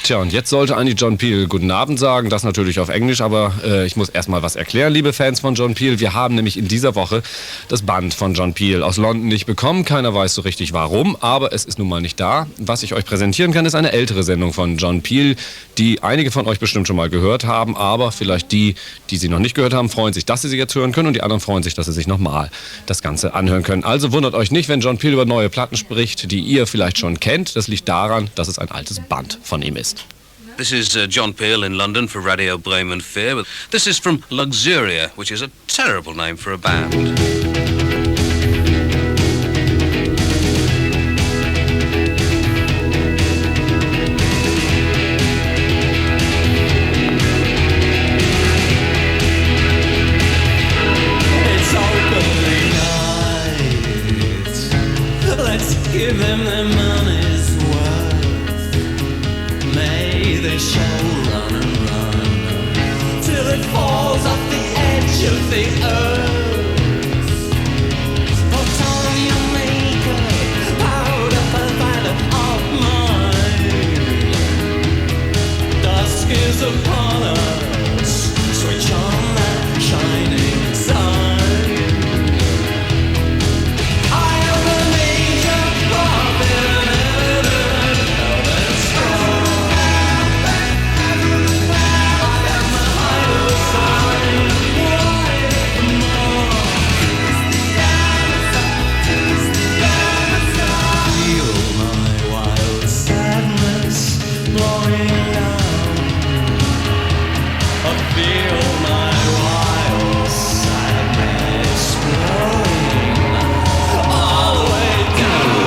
Tja, und jetzt sollte eigentlich John Peel guten Abend sagen, das natürlich auf Englisch, aber ich muss erstmal was erklären, liebe Fans von John Peel. Wir haben nämlich in dieser Woche das Band von John Peel aus London nicht bekommen. Keiner weiß so richtig warum, aber es ist nun mal nicht da. Was ich euch präsentieren kann, ist eine ältere Sendung von John Peel, die einige von euch bestimmt schon mal gehört haben, aber vielleicht die sie noch nicht gehört haben, freuen sich, dass sie jetzt hören können und die anderen freuen sich, dass sie sich nochmal das Ganze anhören können. Also wundert euch nicht, wenn John Peel über neue Platten spricht, die ihr vielleicht schon kennt. Das liegt daran, dass es ein altes Band von ihm ist. This is John Peel in London for Radio Bremen Vier. This is from Luxuria, which is a terrible name for a band. It's opening night. Let's give them their money's worth. May they shall run and run till it falls off the edge of the earth. Put on your makeup, powder violet of mine. Dusk is upon us, switch on that shining sign. I am an angel of heaven and strong. I am a higher sign, wide of mark. Feel my wild sadness blowing down. I feel my wild sadness blowing all the way down.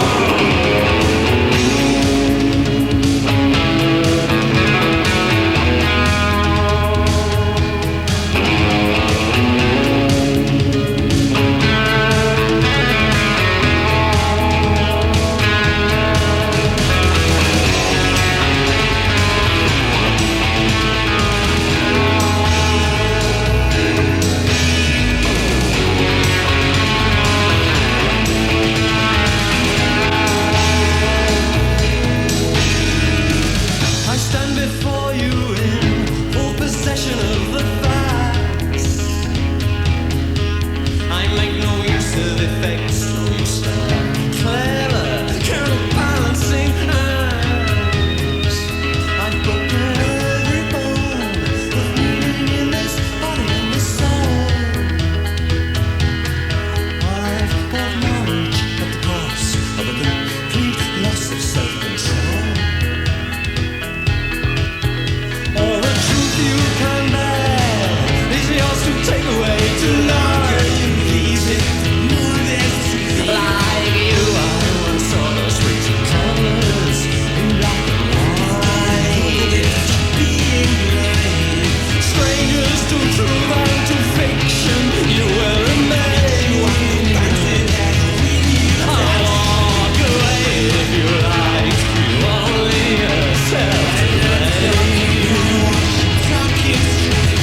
I stand before you in full possession of the facts. I make no use of effects, no use of clever counterbalancing acts. I've broken every bone of meaning in this body and this soul. I've got knowledge at the cost of a complete loss of self-control. All the truth you can bear is yours to take away tonight. Easy, move it like you. I once saw those raging colors in black and white. Being blind, strangers to truth and to fiction, you will remain. I'll walk away if you like. You only yourself to blame.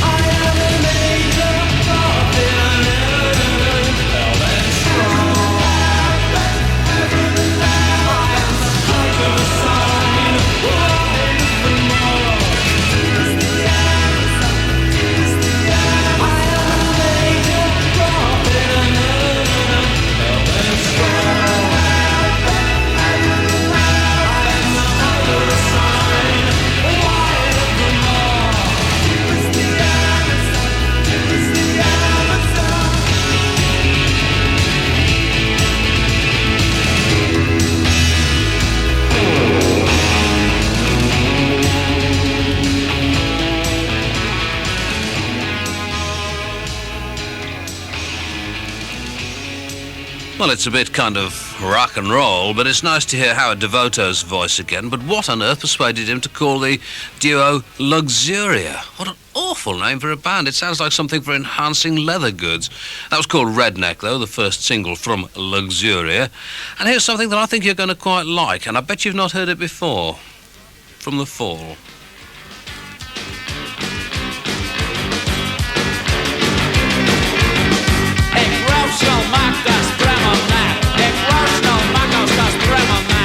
I am an angel of heaven, held and strong. I am the higher sign, wide for more. I am an angel of heaven, held and strong. I am the higher sign, wide for more. Well, it's a bit kind of rock and roll, but it's nice to hear Howard Devoto's voice again. But what on earth persuaded him to call the duo Luxuria? What an awful name for a band. It sounds like something for enhancing leather goods. That was called Redneck, though, the first single from Luxuria. And here's something that I think you're going to quite like, and I bet you've not heard it before. From The Fall. Ich rausch noch, mag das Bremen nicht. Ich rausch noch, mag aus das Bremen nicht.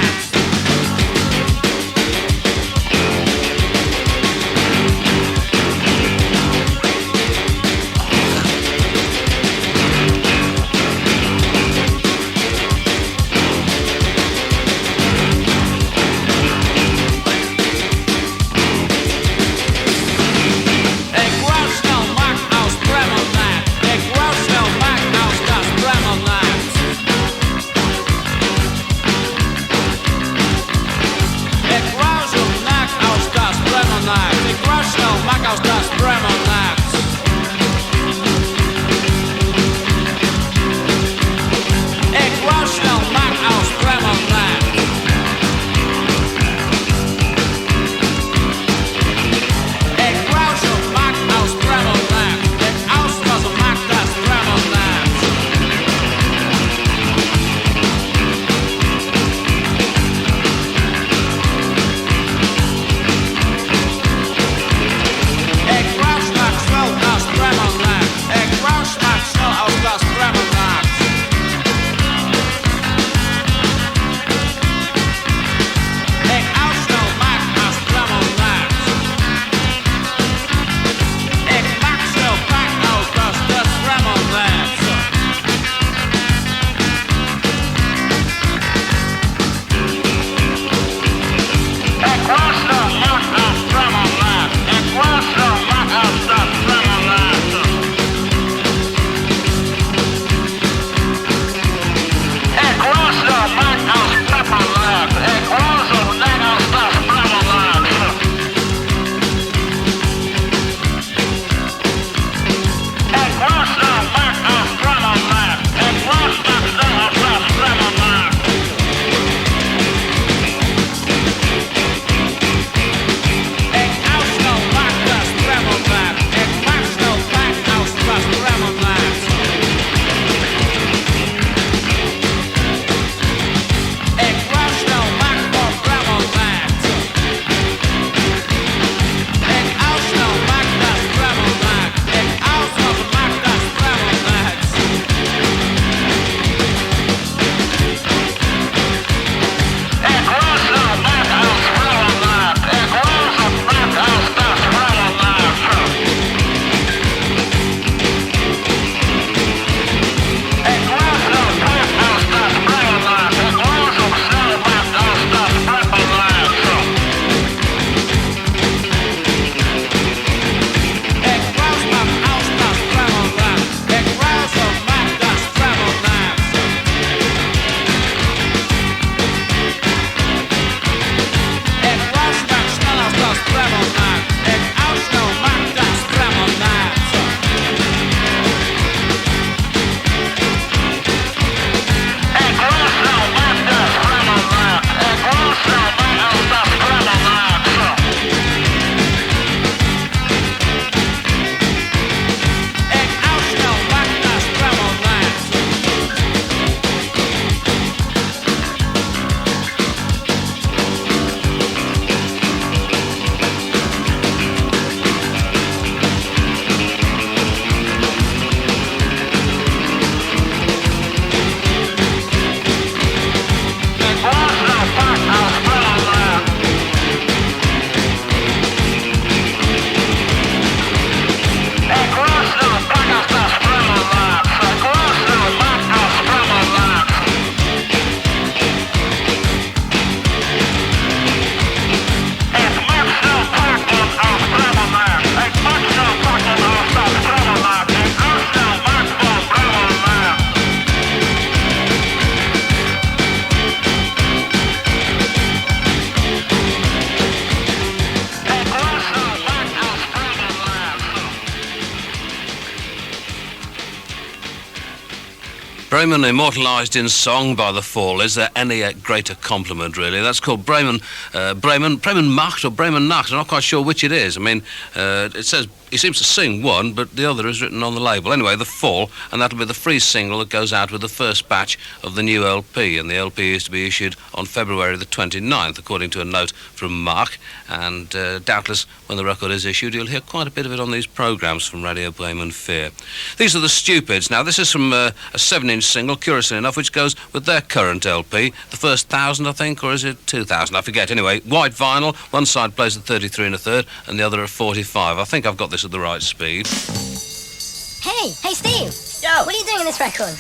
Bremen immortalised in song by the Fall. Is there any greater compliment, really? That's called Bremen Macht or Bremen Nacht. I'm not quite sure which it is. I mean, it says he seems to sing one, but the other is written on the label. Anyway, the Fall, and that'll be the free single that goes out with the first batch of the new LP, and the LP is to be issued on February the 29th, according to a note from Mark, and doubtless when the record is issued, you'll hear quite a bit of it on these programmes from Radio Bremen Vier. These are the Stupids. Now, this is from a 7-inch single, curiously enough, which goes with their current LP, the first 1,000, I think, or is it 2,000? I forget. Anyway, white vinyl, one side plays at 33 1/3, and the other at 45. I think I've got this at the right speed. Hey, Steve. Yo, What are you doing in this record?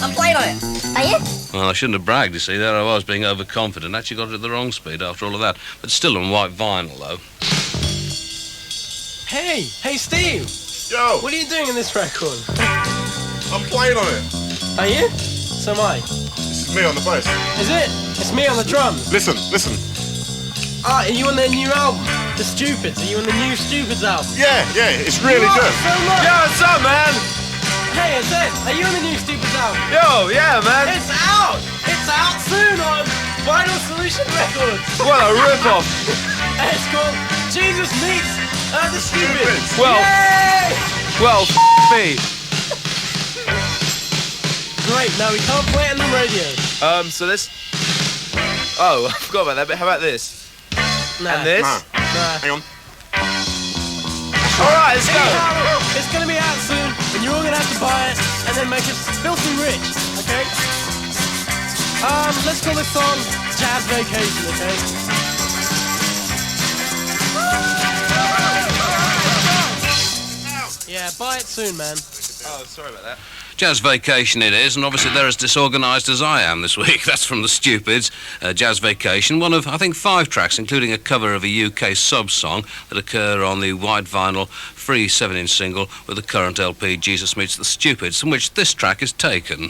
I'm playing on it. Are you? Well, I shouldn't have bragged, you see. There I was, being overconfident. Actually got it at the wrong speed after all of that. But still on white vinyl, though. Hey, Steve. Yo, What are you doing in this record? I'm playing on it. Are you? So am I. This is me on the bass. Is it? It's me on the drums. Listen. Ah, are you on their new album? The Stupids. Are you on the new Stupids album? Yeah, it's really What? good. So much. Yo, what's up, man? Hey, it's Ed. Are you on the new Stupids album? Yo, yeah, man. It's out! It's out soon on Vinyl Solution Records. What a rip-off. It's called Jesus Meets the Stupids. Well- Yay! Well, me. Great, now we can't play it on the radio. So this... Oh, I forgot about that, but how about this? Nah. And this? Nah. Nah. Hang on. Alright, let's go. Anyhow, it's gonna be out soon, and you're all gonna have to buy it, and then make us filthy rich, okay? Let's call this song Jazz Vacation, okay? Yeah, buy it soon, man. Oh, sorry about that. Jazz Vacation it is, and obviously they're as disorganised as I am this week. That's from the Stupids, Jazz Vacation, one of, I think, 5 tracks, including a cover of a UK sub-song that occur on the white vinyl free 7-inch single with the current LP, Jesus Meets the Stupids, from which this track is taken.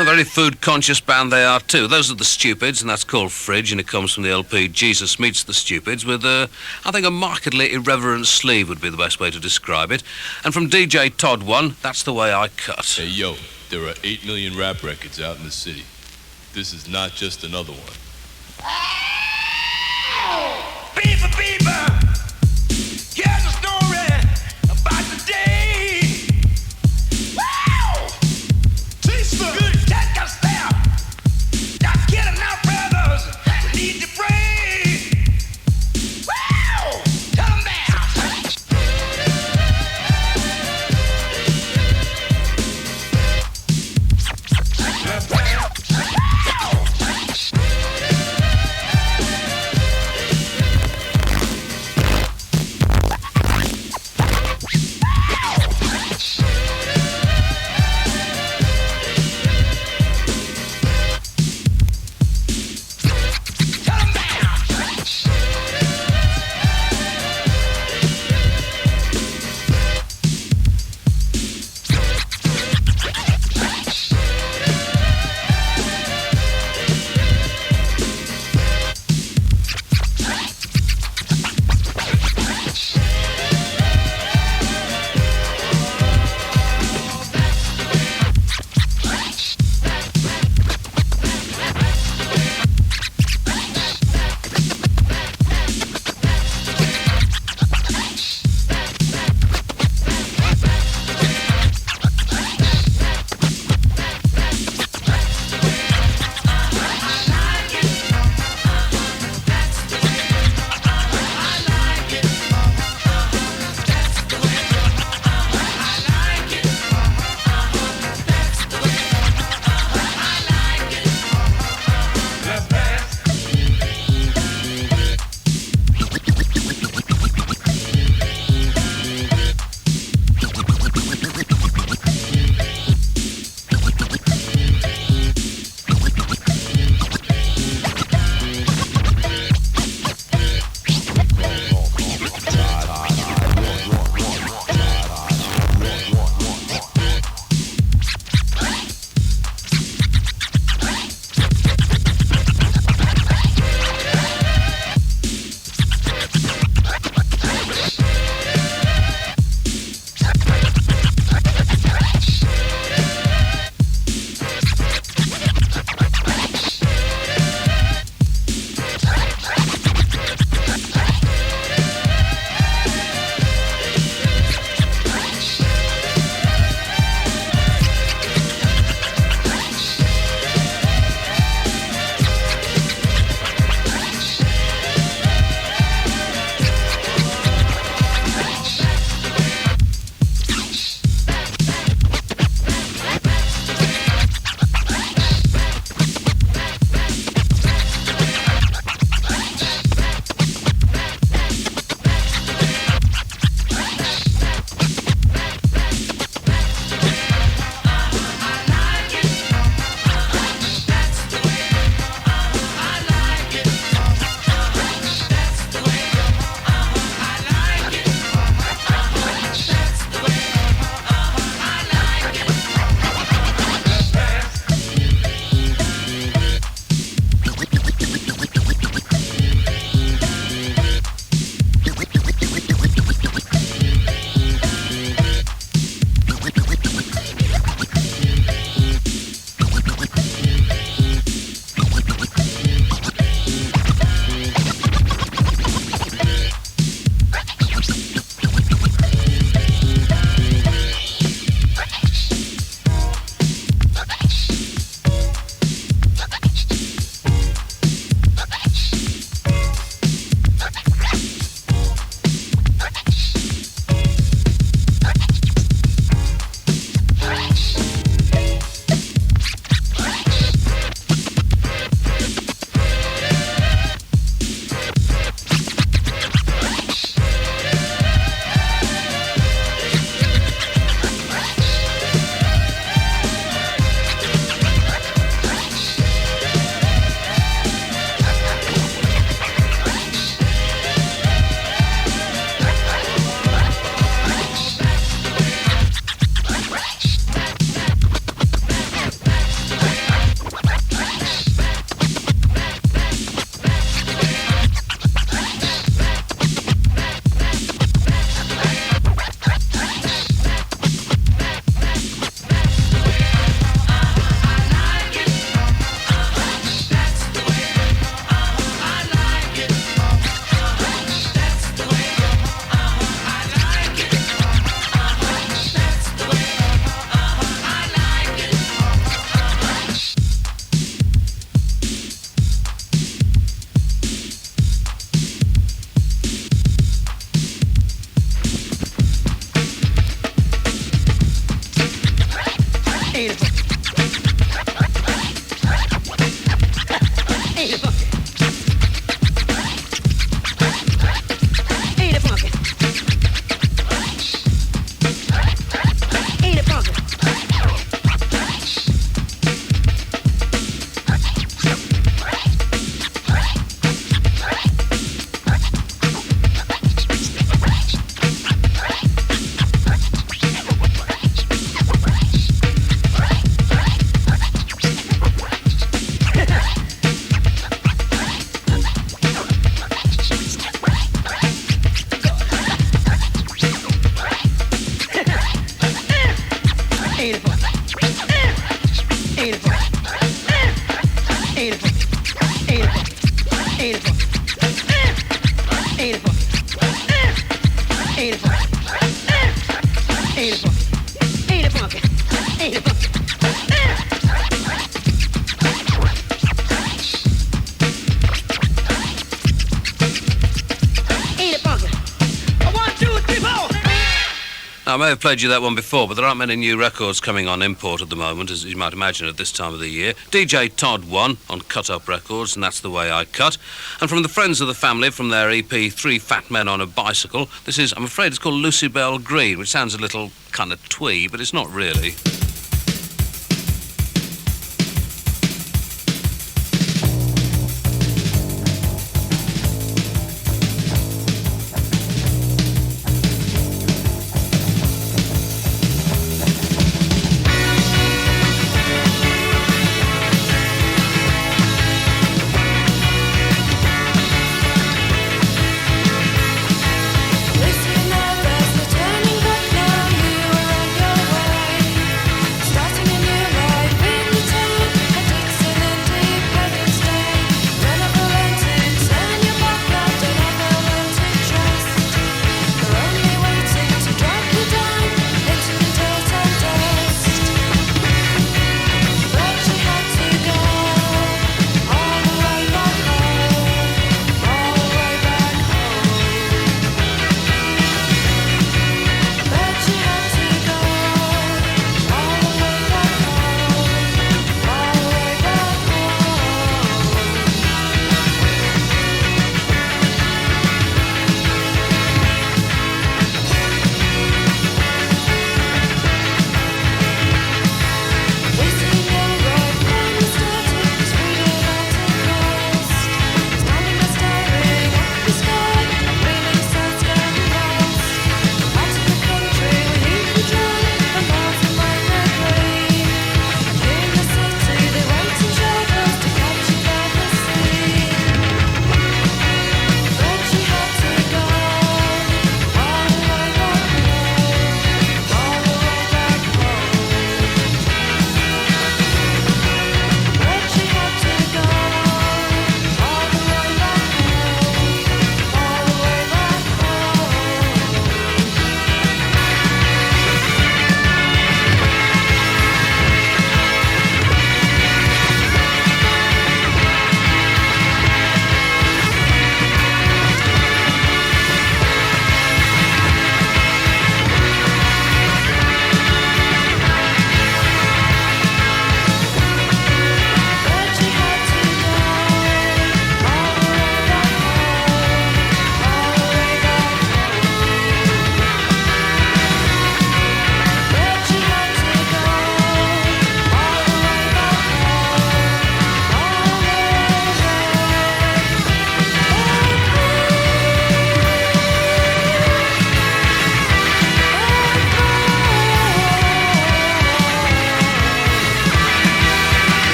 A very food-conscious band they are too. Those are the Stupids, and that's called Fridge, and it comes from the LP Jesus Meets the Stupids with, I think, a markedly irreverent sleeve would be the best way to describe it. And from DJ Todd 1, that's the way I cut. Hey, yo, there are 8 million rap records out in the city. This is not just another one. Beaver, beaver, here's a story about the day. Wow! Taste the good, that got step. Just kidding now, brothers. Ain't it funky? Ain't it funky? Ain't it funky? Ain't it funky? Ain't it funky? 1, 2, 3, 4. Now, I may have played you that one before, but there aren't many new records coming on import at the moment, as you might imagine at this time of the year. DJ Todd won on Cut Up Records, and that's the way I cut. And from the Friends of the Family, from their EP, Three Fat Men on a Bicycle, this is, I'm afraid it's called Lucy Bell Green, which sounds a little kind of twee, but it's not really. Turning back now, you are on your way. Starting a new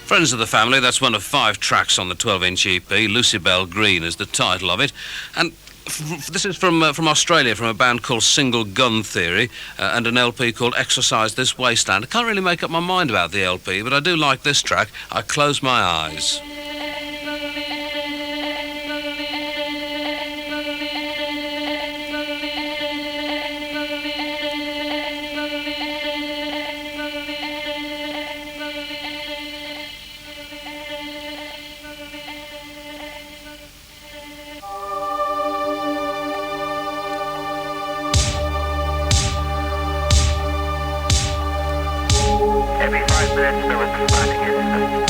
Friends of the Family, that's one of 5 tracks on the 12-inch EP. Lucy Bell Green is the title of it. And this is from Australia, from a band called Single Gun Theory, and an LP called Exercise This Wasteland. I can't really make up my mind about the LP, but I do like this track, I Close My Eyes. Every 5 minutes there was a spotting incident.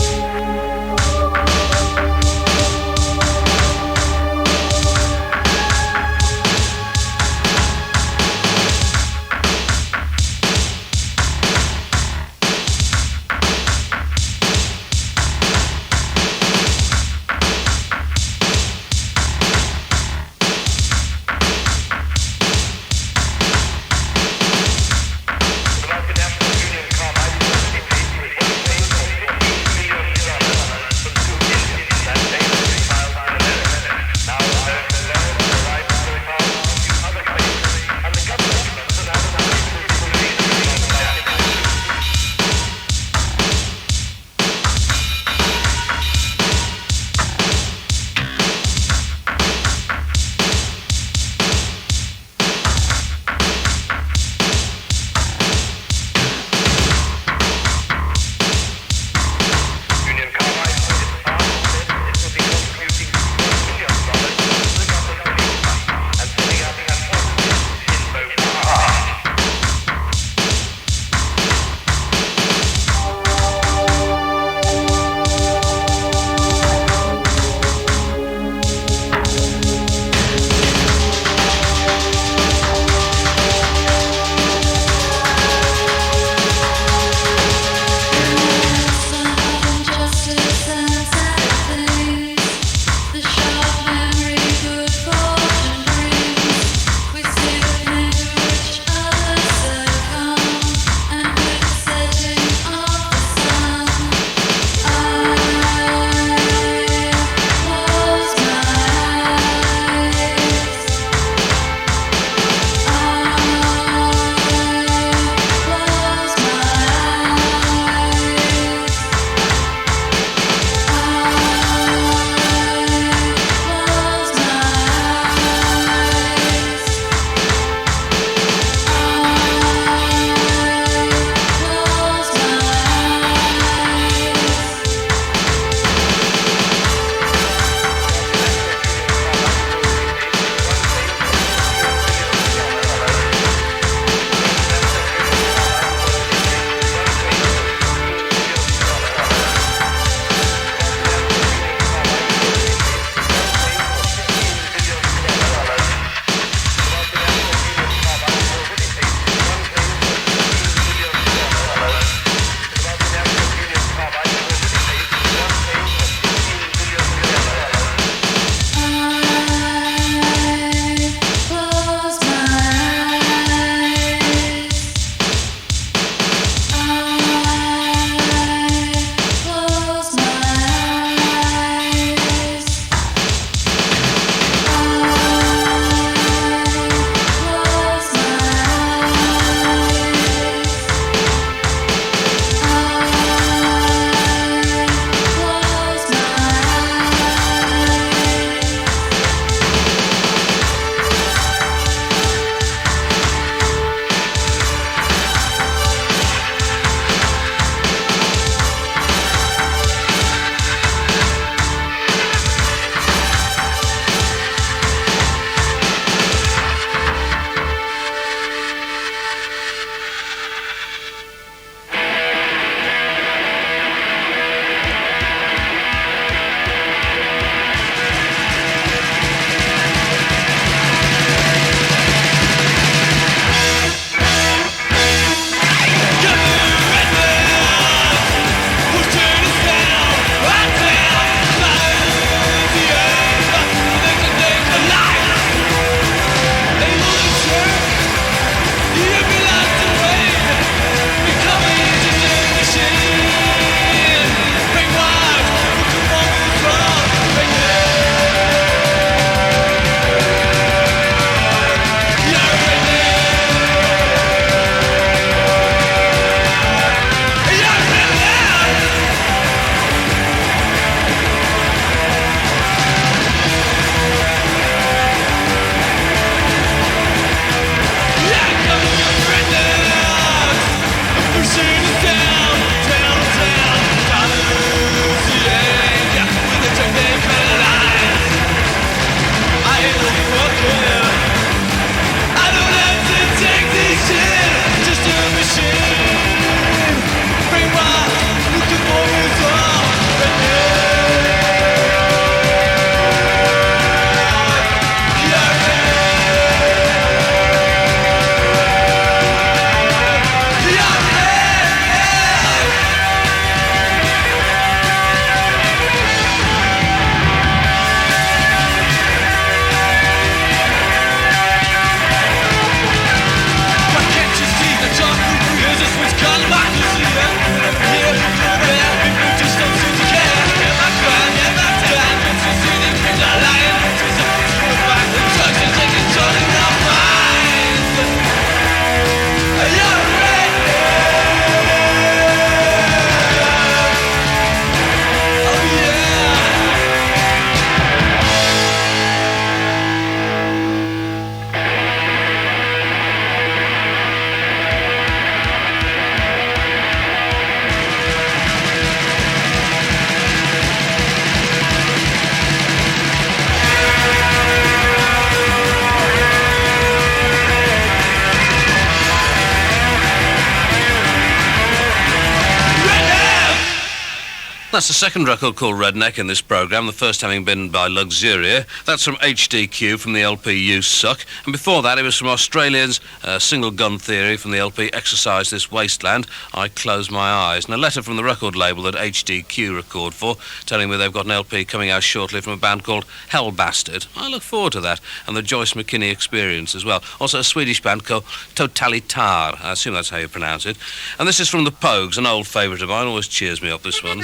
The multinational union called That's the second record called Redneck in this programme, the first having been by Luxuria. That's from HDQ from the LP You Suck. And before that, it was from Australians, Single Gun Theory from the LP Exercise This Wasteland, I Close My Eyes. And a letter from the record label that HDQ record for, telling me they've got an LP coming out shortly from a band called Hell Bastard. I look forward to that. And the Joyce McKinney Experience as well. Also a Swedish band called Totalitar. I assume that's how you pronounce it. And this is from the Pogues, an old favourite of mine. Always cheers me up, this one.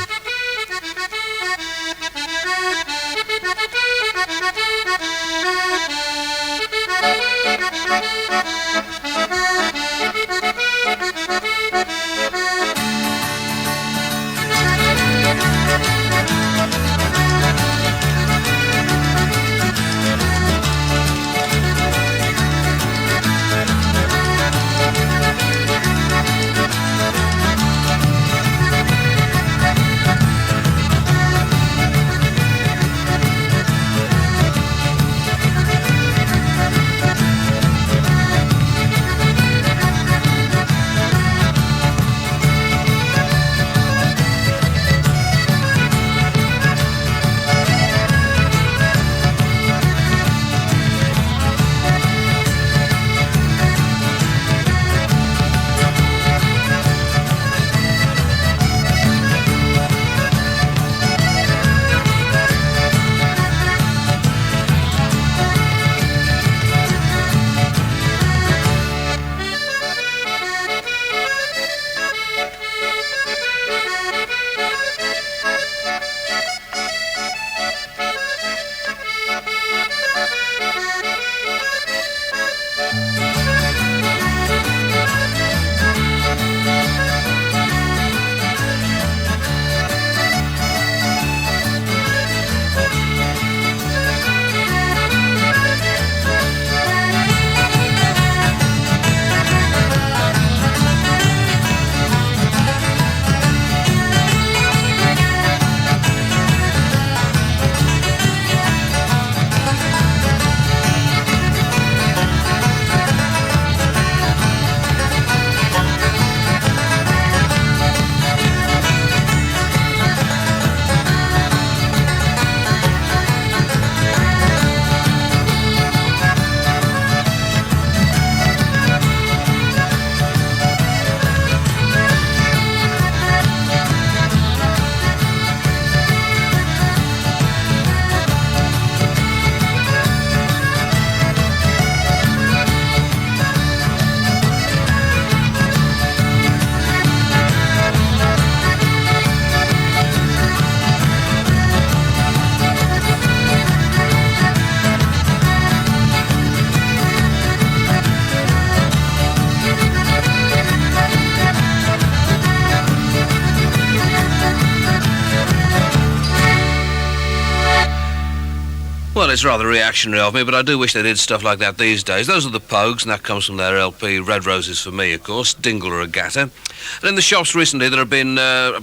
Well, it's rather reactionary of me, but I do wish they did stuff like that these days. Those are the Pogues, and that comes from their LP, Red Roses for Me, of course, Dingle Regatta. And in the shops recently, there have been,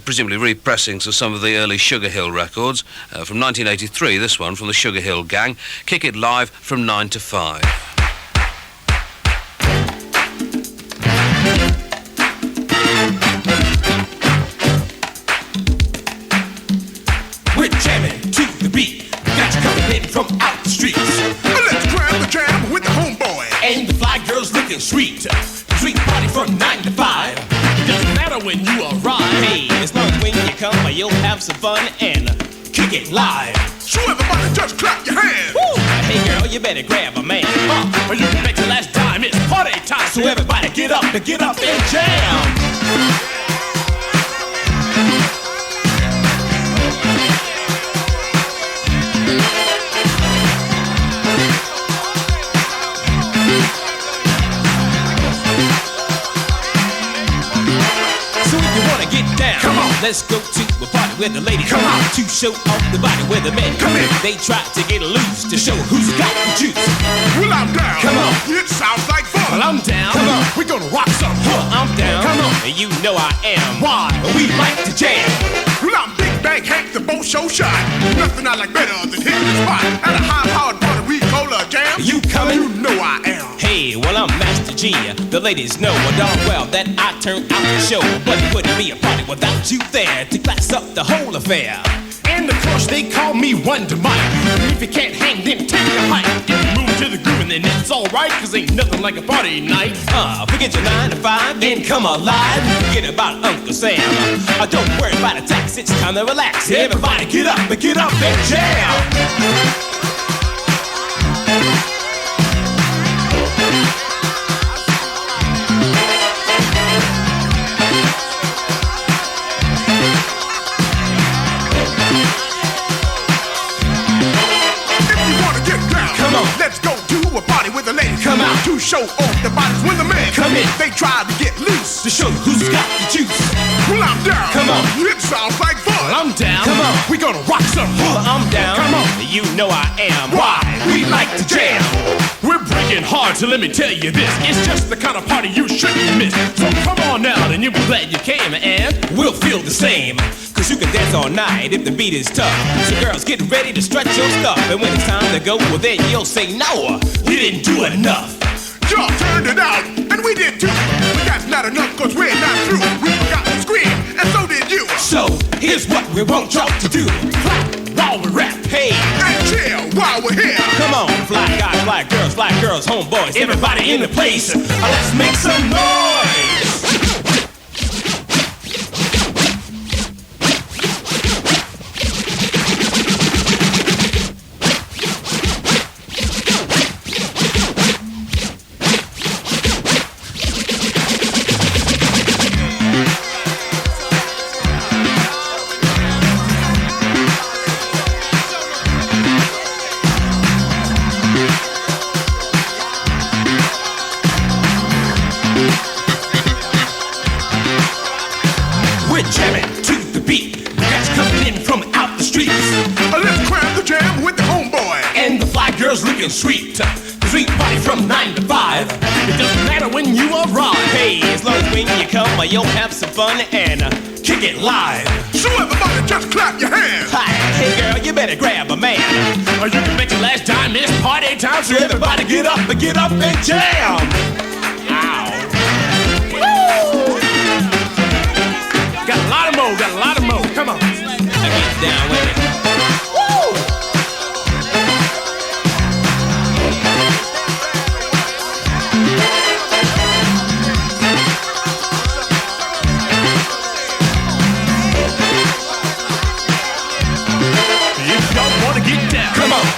presumably, repressings of some of the early Sugar Hill records. From 1983, this one, from the Sugar Hill Gang, Kick It Live from 9 to 5. We're jamming to the beat. Got you coming in from out the streets. Let's grab the jam with the homeboy. And the fly girls looking sweet. Sweet party from 9 to 5. It doesn't matter when you arrive. Hey, as long as when you come, you'll have some fun and kick it live. So everybody just clap your hands. Woo! Hey girl, you better grab a man. Or you can bet your last time it's party time. So everybody get up and jam. Let's go to a party where the ladies come out to show off the body where the men come in. They try to get loose to show who's got the juice. Well, I'm down. Come on. It sounds like fun. Well, I'm down. Come on. We're gonna rock some. I'm down. Come on. And you know I am. Why? We like to jam. Well, I'm Big Bang Hank, the Bo Show shot. Nothing I like better than hitting the spot at a high-powered Puerto Rico jam. You coming? You know I am. Hey, Hey, well, I'm Master G. The ladies know darn well that I turn out the show. But it wouldn't be a party without you there to class up the whole affair. And of course they call me Wonder Mike. If you can't hang, then take a hike. If you move to the groove, and then it's alright, cause ain't nothing like a party night. Forget your 9 to 5, then come alive. Forget about Uncle Sam. Don't worry about a tax, it's time to relax. Everybody get up and jam. Let's go to a party with the ladies. Come out to show off the bodies when the men come in. They try to get loose to show who's got the juice. Well, I'm down. Come on. It sounds like fun. Well, I'm down. Come on. We gonna rock some. Well, I'm down. Come on. You know I am. Why? We like to jam. We're breaking hard, so let me tell you this. It's just the kind of party you shouldn't miss. So come on out, and you'll be glad you came, and we'll feel the same. Cause you can dance all night if the beat is tough. So girls, get ready to stretch your stuff. And when it's time to go, well then you'll say no, we didn't do enough. Y'all turned it out, and we did too. But that's not enough, cause we're not through. We forgot to scream, and so did you. So here's what we want y'all to do. Clap while we rap, hey, and chill while we're here. Come on, fly guys, fly girls, homeboys, everybody in the place. Let's make some noise. Looking sweet, sweet party from 9 to 5. It doesn't matter when you arrive. Hey, as long as when you come, you'll have some fun and kick it live. So everybody just clap your hands. Hi, hey girl, you better grab a man, or you can make your last dime this party time. So everybody get up and jam. Ow. Woo! Got a lot of mo. Come on. Now get down with it.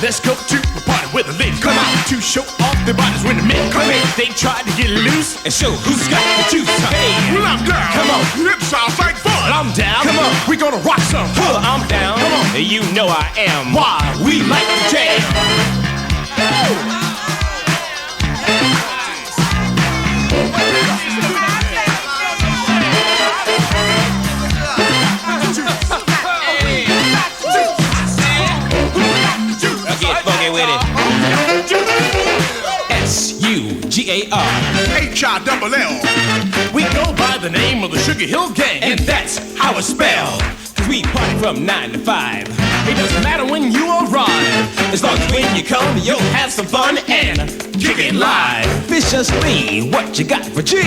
Let's go to the party where the ladies come out to show off their bodies when the men come in. They try to get loose and show who's got the juice. Hey, well, I'm down. Come on. It sounds like fun. Well, I'm down. Come on. We gonna rock some. Well, I'm down. Come on. You know I am. Why? We like to jam. Woo! S-U-G-A-R H-I-double-L. We go by the name of the Sugar Hill Gang, and that's how it's spelled. Cause we party from 9 to 5. It doesn't matter when you arrive. As long as when you come, you'll have some fun and kick it live. Viciously, what you got for G?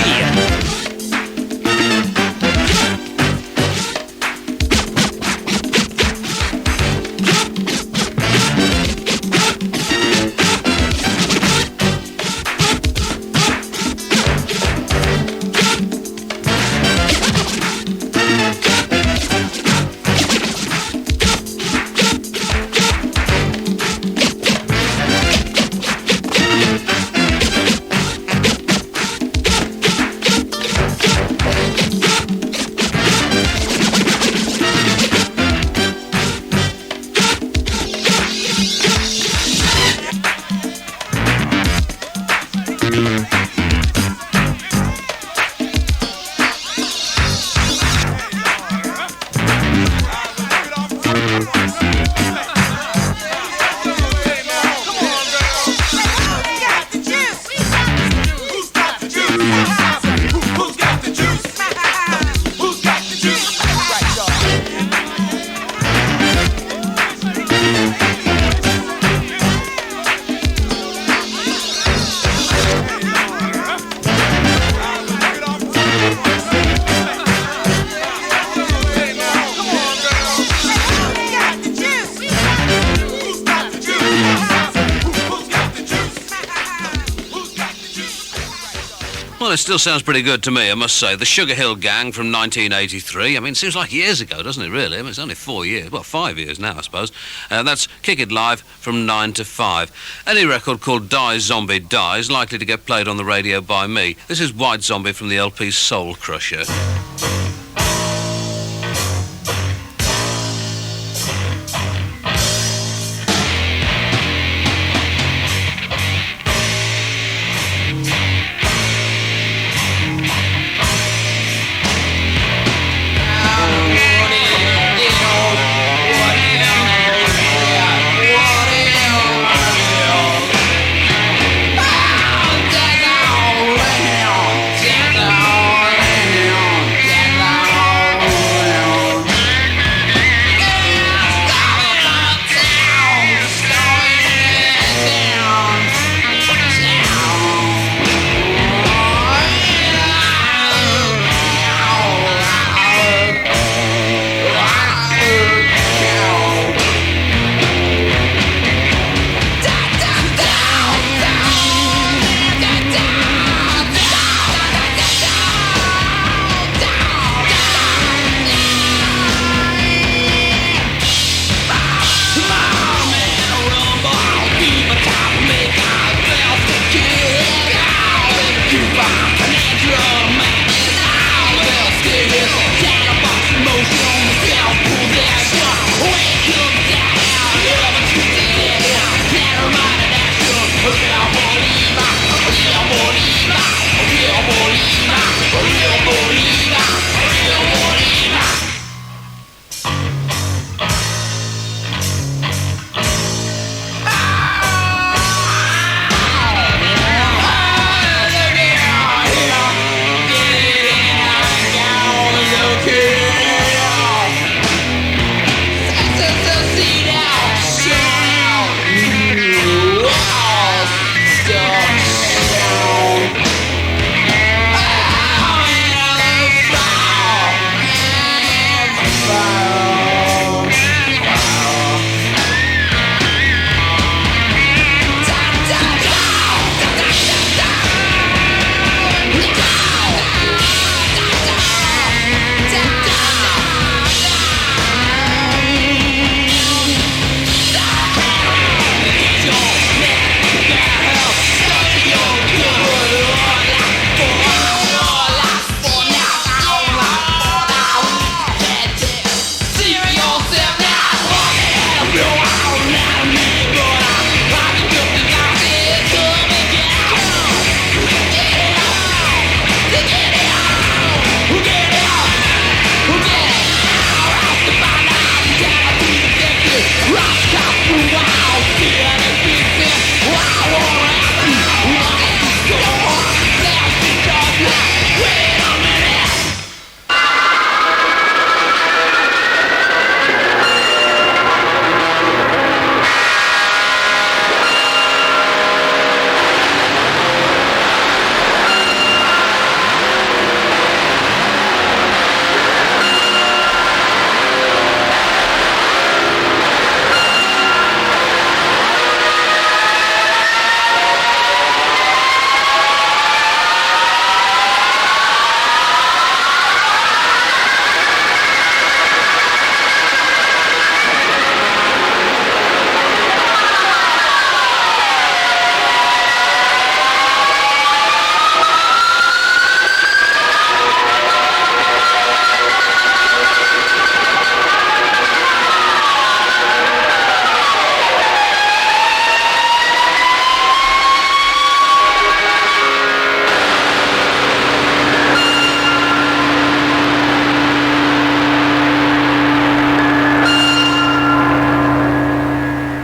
Well, it still sounds pretty good to me, I must say. The Sugar Hill Gang from 1983. I mean, it seems like years ago, doesn't it, really? I mean, it's only 4 years. Well, 5 years now, I suppose. That's Kick It Live from 9 to 5. Any record called Die Zombie Die is likely to get played on the radio by me. This is White Zombie from the LP Soul Crusher.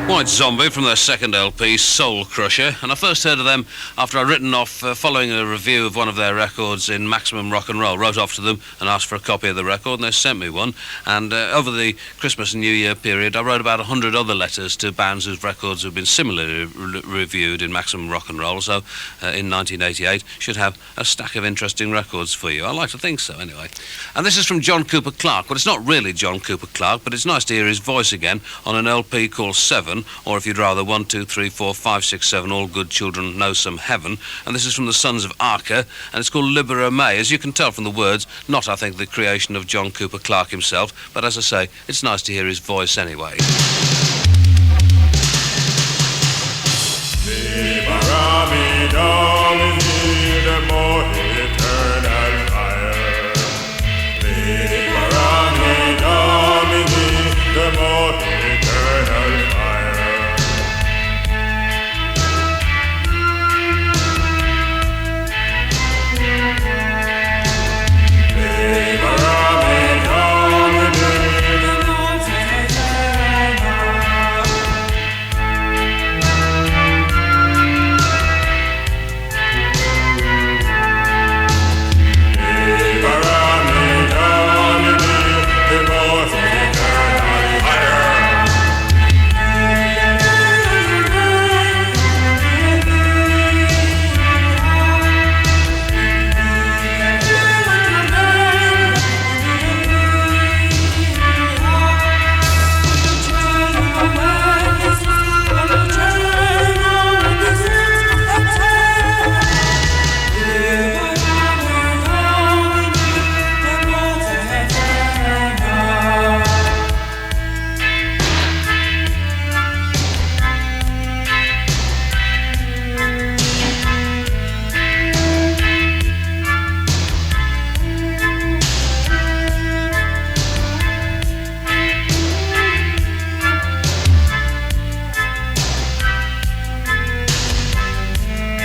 White Zombie from their second LP, Soul Crusher, and I first heard of them after I'd written off following a review of one of their records in Maximum Rock and Roll. Wrote off to them and asked for a copy of the record, and they sent me one. And over the Christmas and New Year period, I wrote about 100 other letters to bands whose records have been similarly reviewed in Maximum Rock and Roll. So in 1988, should have a stack of interesting records for you. I like to think so, anyway. And this is from John Cooper Clarke. Well, it's not really John Cooper Clarke, but it's nice to hear his voice again on an LP called 7, or if you'd rather, 1, 2, 3, 4, 5, 6, 7, all good children know some heaven. And this is from the Sons of Arca, and it's called Libero May. As you can tell from the words, not, I think, the creation of John Cooper Clarke himself, but as I say, it's nice to hear his voice anyway.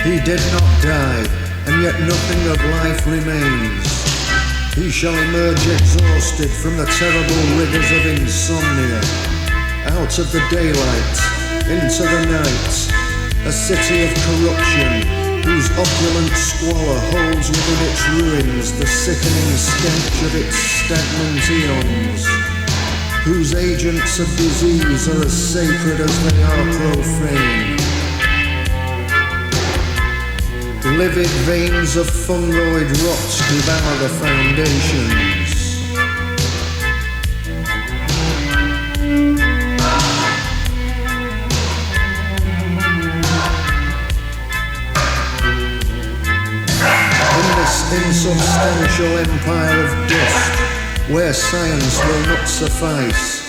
He did not die, and yet nothing of life remains. He shall emerge exhausted from the terrible rigours of insomnia, out of the daylight, into the night, a city of corruption, whose opulent squalor holds within its ruins the sickening stench of its stagnant eons, whose agents of disease are as sacred as they are profane. Livid veins of fungoid rot devour the foundations. In this insubstantial empire of dust, where science will not suffice,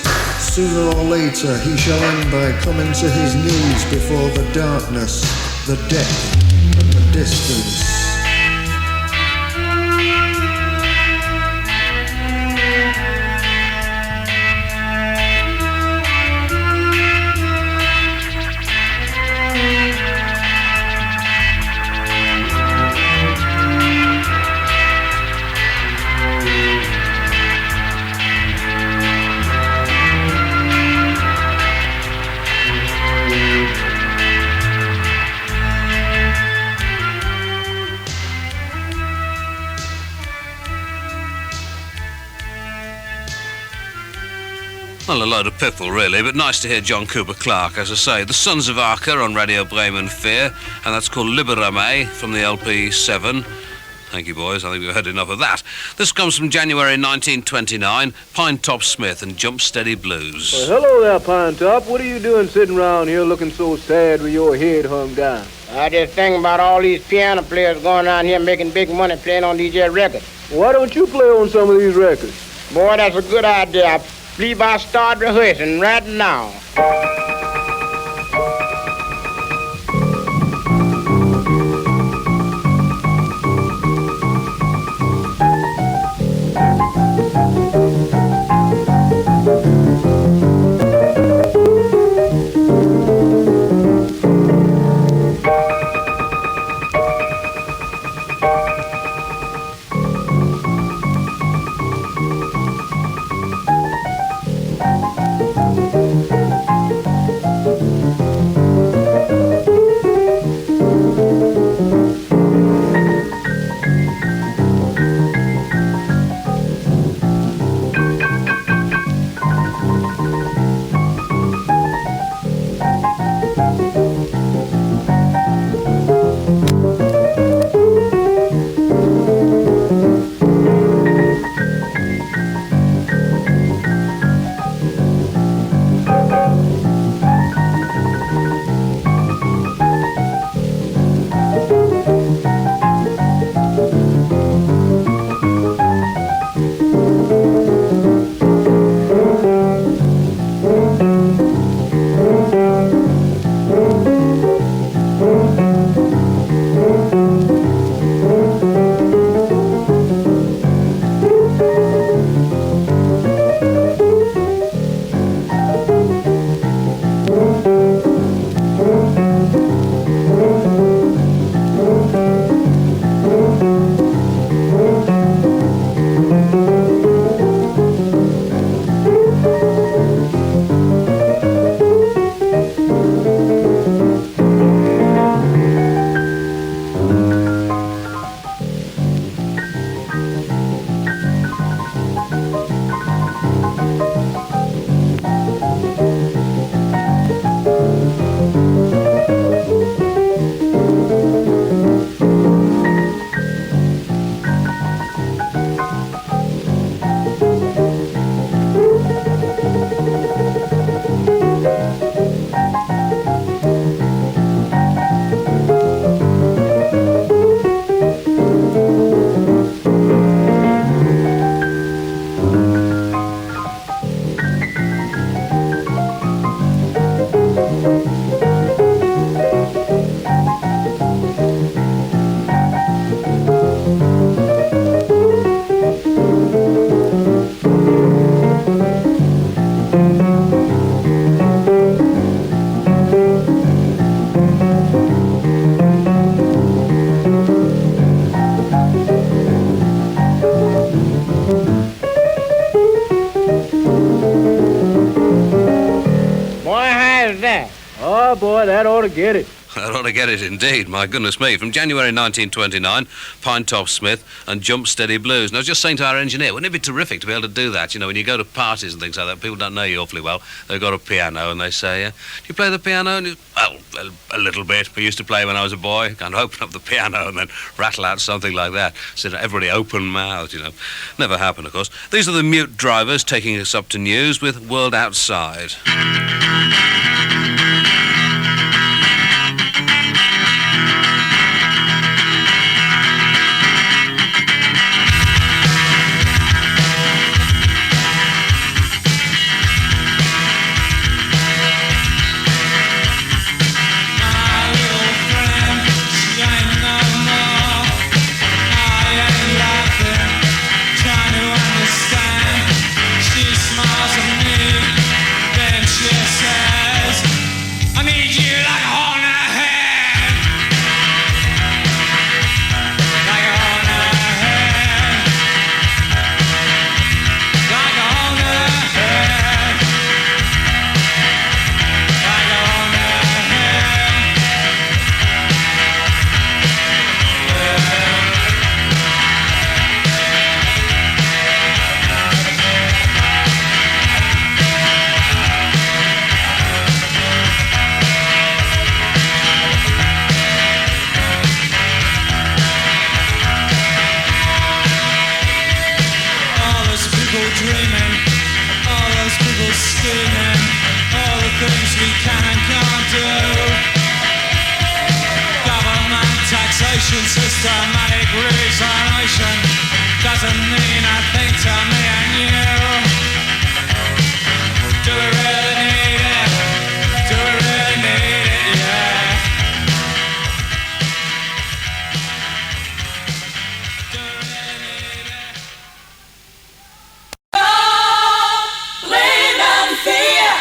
sooner or later he shall end by coming to his knees before the darkness, the depth, and the distance. Well, a load of piffle, really, but nice to hear John Cooper Clarke, as I say. The Sons of Arca on Radio Bremen Vier, and that's called Libero May from the LP 7. Thank you, boys. I think we've heard enough of that. This comes from January 1929, Pine Top Smith and Jump Steady Blues. Well, hello there, Pine Top. What are you doing sitting around here looking so sad with your head hung down? I just think about all these piano players going around here making big money playing on these here records. Why don't you play on some of these records? Boy, that's a good idea. I believe I'll start rehearsing right now. boy, that ought to get it. That ought to get it indeed, my goodness me. From January 1929, Pine Top Smith and Jump Steady Blues. And I was just saying to our engineer, wouldn't it be terrific to be able to do that? You know, when you go to parties and things like that, people don't know you awfully well. They've got a piano and they say, do you play the piano? And well, a little bit. I used to play when I was a boy. Kind of open up the piano and then rattle out something like that. So everybody open-mouthed, you know. Never happened, of course. These are the Mute Drivers taking us up to news with World Outside. Systematic resignation doesn't mean a thing to me and you. Do we really need it? Do we really need it? Yeah. Do we really need it? Oh, Bremen Vier.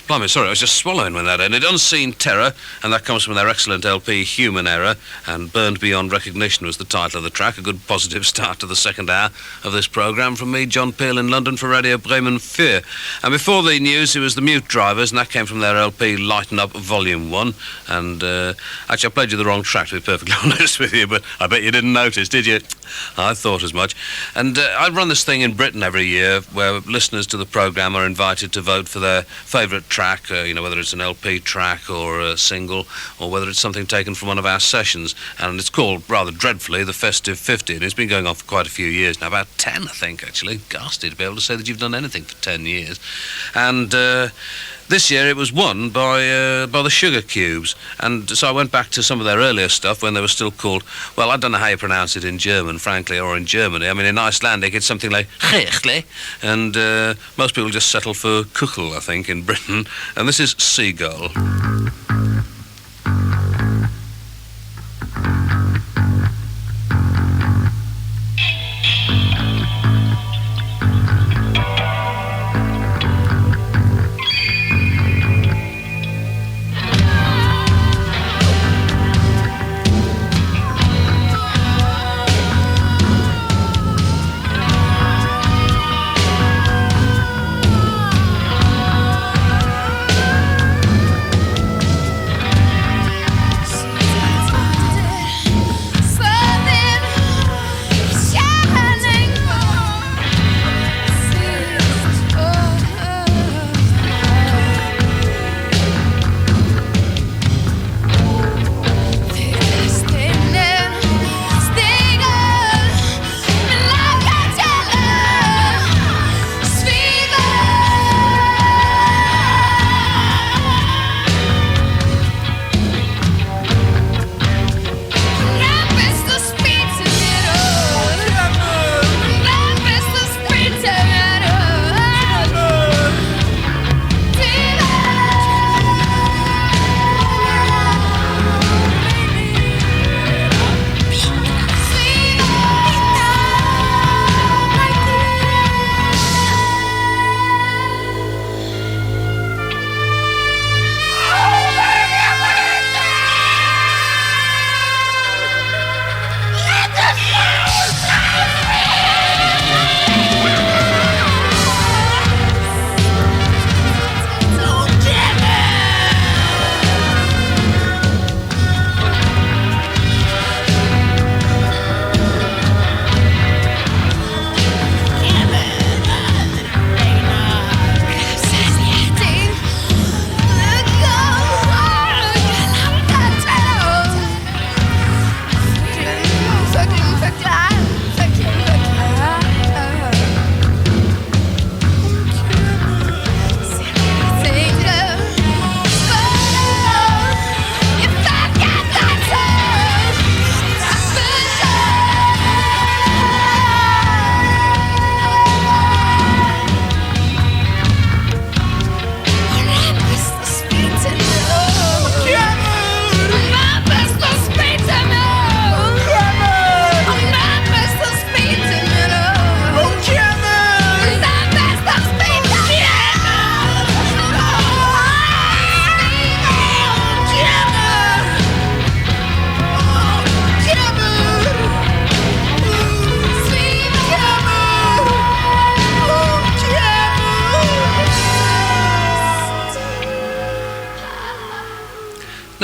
Blimey, sorry, I was just swallowing when that ended. Unseen Terror, and that comes from their excellent LP Human Error, and Burned Beyond Recognition was the title of the track. A good positive start to the second hour of this programme from me, John Peel, in London for Radio Bremen Vier. And before the news, it was the Mute Drivers, and that came from their LP Lighten Up Volume 1. And actually, I played you the wrong track, to be perfectly honest with you, but I bet you didn't notice, did you? I thought as much. And I run this thing in Britain every year where listeners to the programme are invited to vote for their favourite track, whether it's an LP track or a single, or whether it's something taken from one of our sessions. And it's called, rather dreadfully, the Festive 50. And it's been going on for quite a few years now, about 10, I think, actually. Ghastly to be able to say that you've done anything for 10 years. And this year it was won by the Sugar Cubes. And so I went back to some of their earlier stuff when they were still called, well, I don't know how you pronounce it in German, frankly, or in Germany. I mean, in Icelandic it's something like Chechle, and most people just settle for Kuchel, I think, in Britain. And this is Seagull.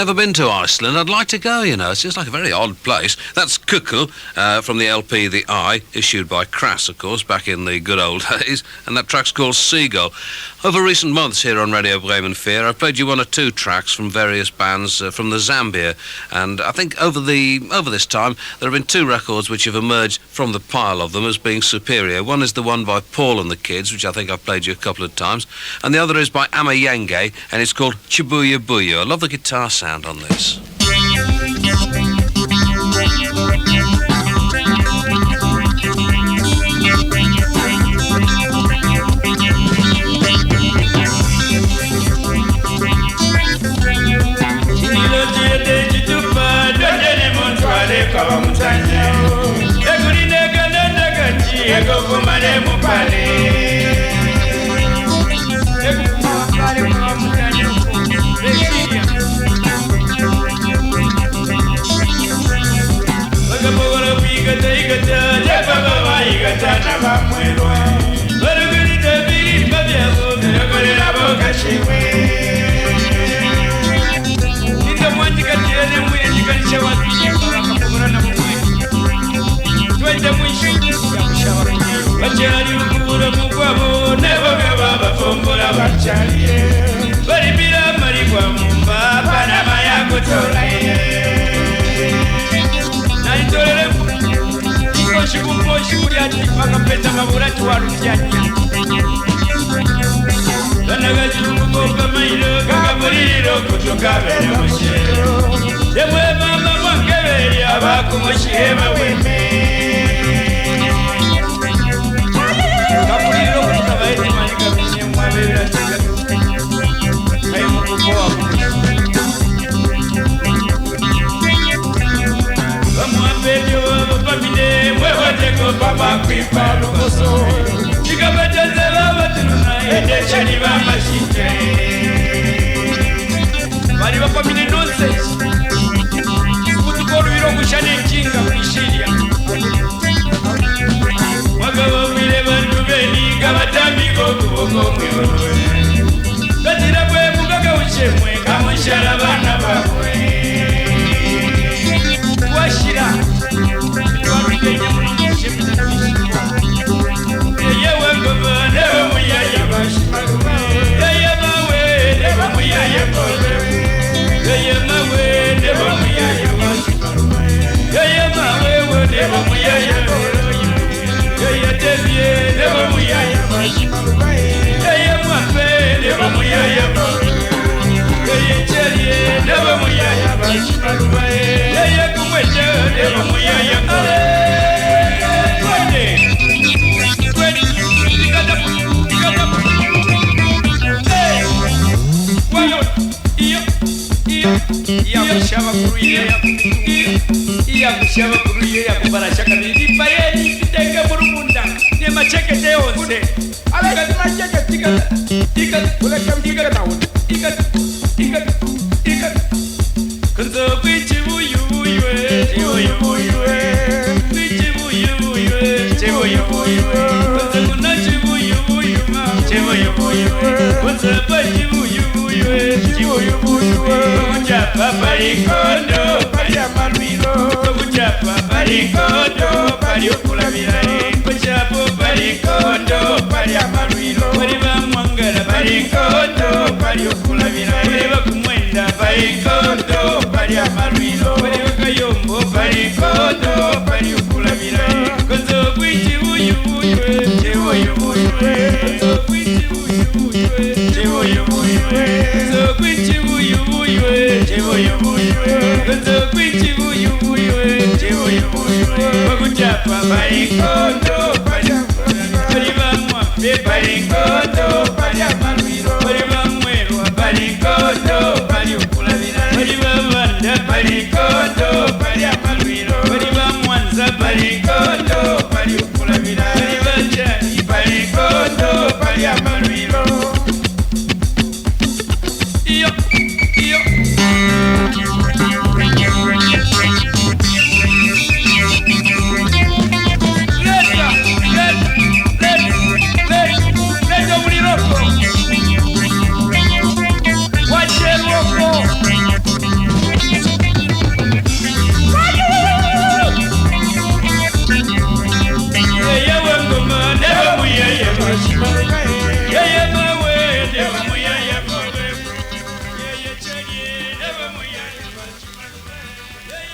Never been to Iceland. I'd like to go, you know. It seems like a very odd place. That's Kukul from the LP The Eye, issued by Crass, of course, back in the good old days. And that track's called Seagull. Over recent months here on Radio Bremen Vier, I've played you one or two tracks from various bands from the Zambia. And I think over this time, there have been two records which have emerged from the pile of them as being superior. One is the one by Paul and the Kids, which I think I've played you a couple of times. And the other is by Amayenge, and it's called Chibuya Buya. I love the guitar sound on this.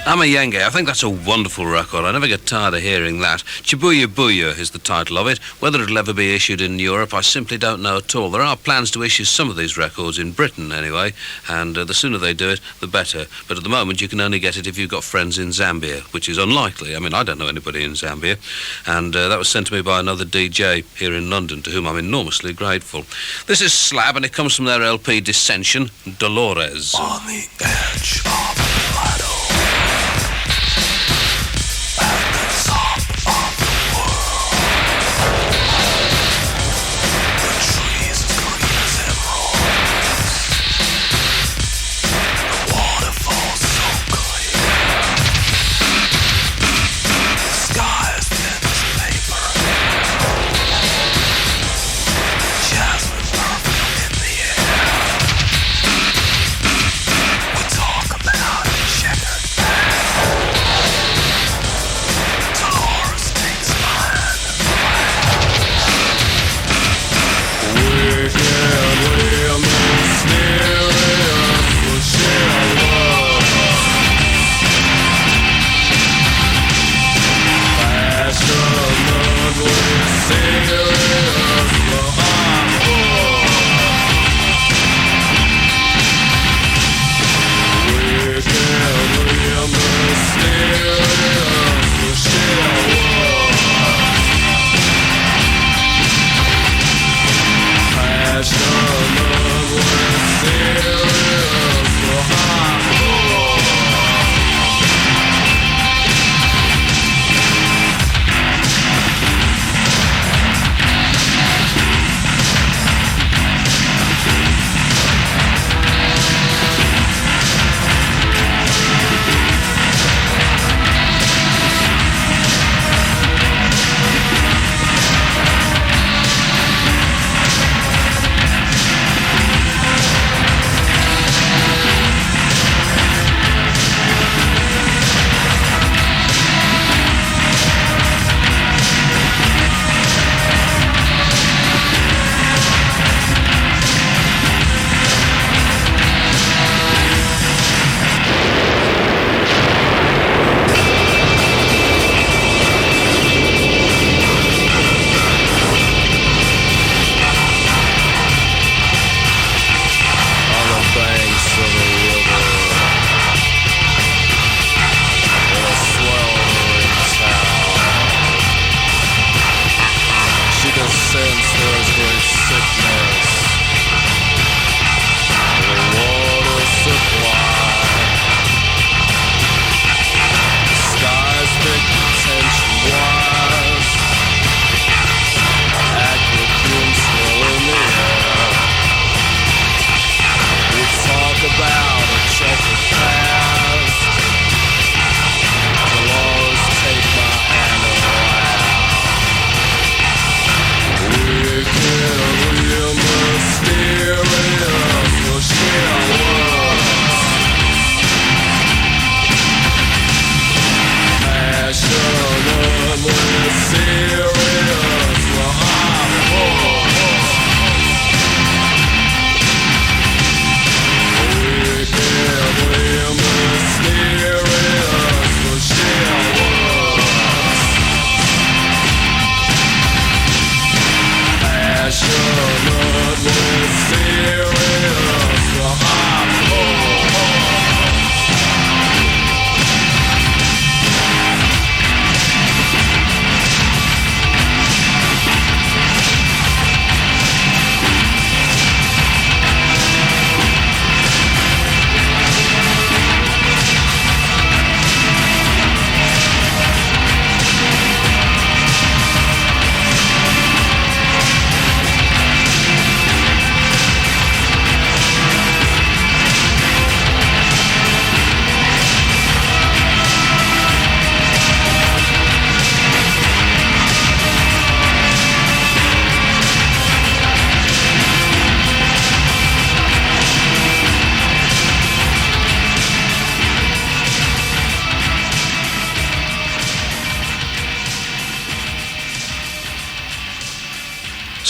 I'm a Yankee. I think that's a wonderful record. I never get tired of hearing that. Chibuya Booya is the title of it. Whether it'll ever be issued in Europe, I simply don't know at all. There are plans to issue some of these records in Britain anyway, and the sooner they do it, the better. But at the moment, you can only get it if you've got friends in Zambia, which is unlikely. I mean, I don't know anybody in Zambia, and that was sent to me by another DJ here in London, to whom I'm enormously grateful. This is Slab, and it comes from their LP Dissension, Dolores. On the edge of the plateau. Talk about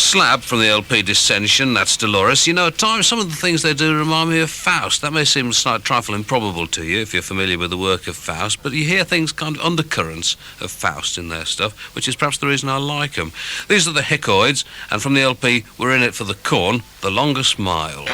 Slab from the LP Dissension, that's Dolores. You know, at times some of the things they do remind me of Faust. That may seem a slight trifle improbable to you if you're familiar with the work of Faust, but you hear things, kind of undercurrents of Faust in their stuff, which is perhaps the reason I like them. These are the Hickoids, and from the LP We're In It for the Corn, The Longest Mile.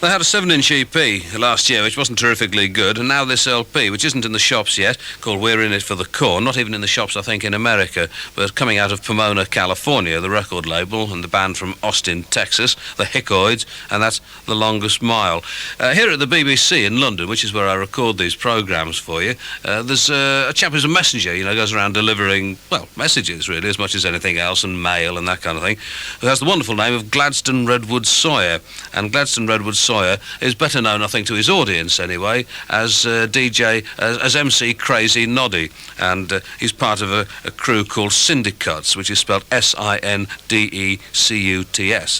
They had a 7-inch EP last year, which wasn't terrifically good, and now this LP, which isn't in the shops yet, called We're In It for the Corn, not even in the shops, I think, in America, but coming out of Pomona, California, the record label, and the band from Austin, Texas, the Hickoids, and that's The Longest Mile. Here at the BBC in London, which is where I record these programmes for you, there's a chap who's a messenger, goes around delivering, well, messages, really, as much as anything else, and mail and that kind of thing, who has the wonderful name of Gladstone Redwood Sawyer. And Gladstone Redwood Sawyer is better known, I think, to his audience anyway, as as MC Crazy Noddy, and he's part of a crew called Syndicuts, which is spelled Sindecuts,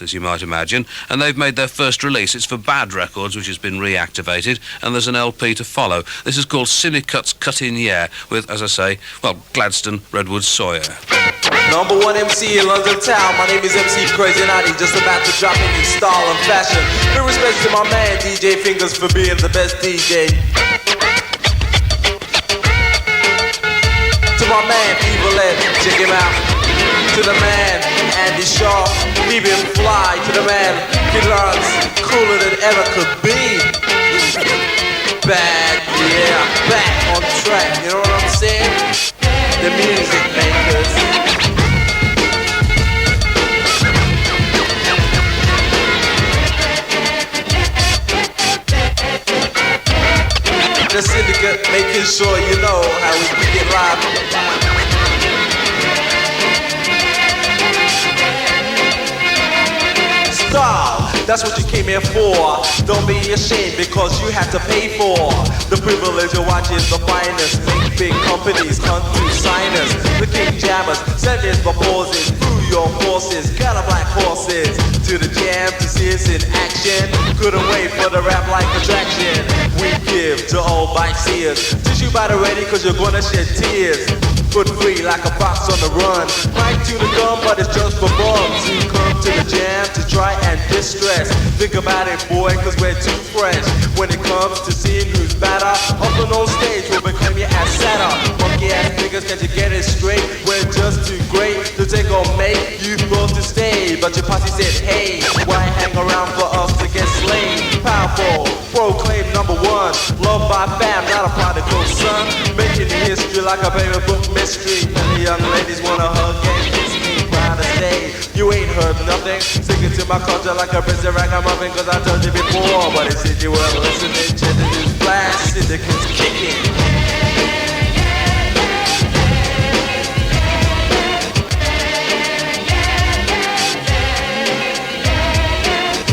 as you might imagine, and they've made their first release. It's for Bad Records, which has been reactivated, and there's an LP to follow. This is called Syndicuts Cut in Yeah, with, as I say, well, Gladstone Redwood Sawyer. Number one MC in London town, my name is MC Crazy Noddy, just about to drop in style and fashion. With respect to my man DJ Fingers for being the best DJ. To my man Evil Ed, check him out. To the man Andy Shaw, leave him fly. To the man Kid Lawrence, cooler than ever could be. Bad, yeah, back on track, you know what I'm saying? The music makers. making sure you know how we kick it live. Style, that's what you came here for. Don't be ashamed because you have to pay for the privilege of watching the finest. Make big companies come through signers, the king jammers, sending the pauses through your forces. Got a black horses to the jam to see us in action. Couldn't wait for the rap like attraction. We give to all bike seers. Tissue by the ready cause you're gonna shed tears. Foot free like a fox on the run. Right to the gun, but it's just for bums who come to the jam to try and distress. Think about it, boy, cause we're too fresh. When it comes to seeing who's better, often on stage we'll proclaim you as setter. Monkey ass niggas, can't you get it straight? We're just too great to take or make. You supposed to stay, but your posse said, hey, why hang around for us to get slain? Powerful, proclaim number one. Loved by fam, not a prodigal son. Making history like a baby book mystery. And the young ladies wanna hug and kiss me. Proud to stay, you ain't heard nothing. Sticking to my culture like a Prince of Ragamuffin. Cause I told you before, but it said you weren't listening. Check the news flash, syndicates kicking.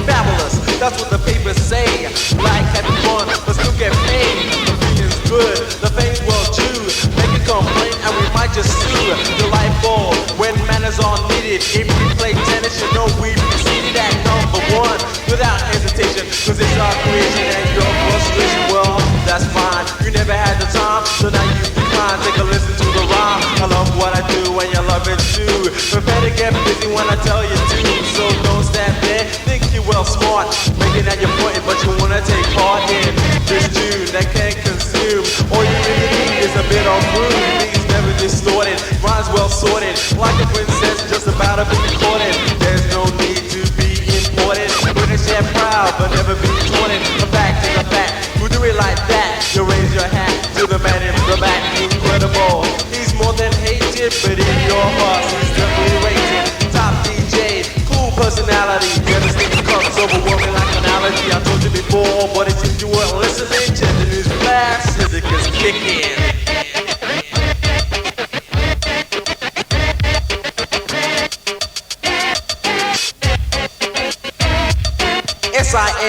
Fabulous, that's what the papers say. Like having fun, but still get paid. The feeling's good, the fame's well due. Make a complaint and we might just sue. Delightful, when manners are needed. If we play tennis, you know we proceeded at number one. Without hesitation, cause it's our creation and your frustration. Well, that's fine, you never had the time, so now you decline. Take a listen to the rhyme. I love what I do and you love it too. Prepare to get busy when I tell you to. So don't stand there, think you well smart. Making that your point, but you wanna take part in this tune that can't consume. All you really need is a bit of room. Things never distorted, rhymes well sorted. Like a princess just about to be courted. There's no need to be imported. British and proud, but never be taunted. A fact is a fact, we do it like that. You raise your hat to the man in the back. Incredible, he's more than hated, but in your heart he's definitely rated. Top DJ, cool personality. Devastating comes overwhelming like an allergy. I told you before, but it seems you weren't listening. Check the news flash, syndicates kicking.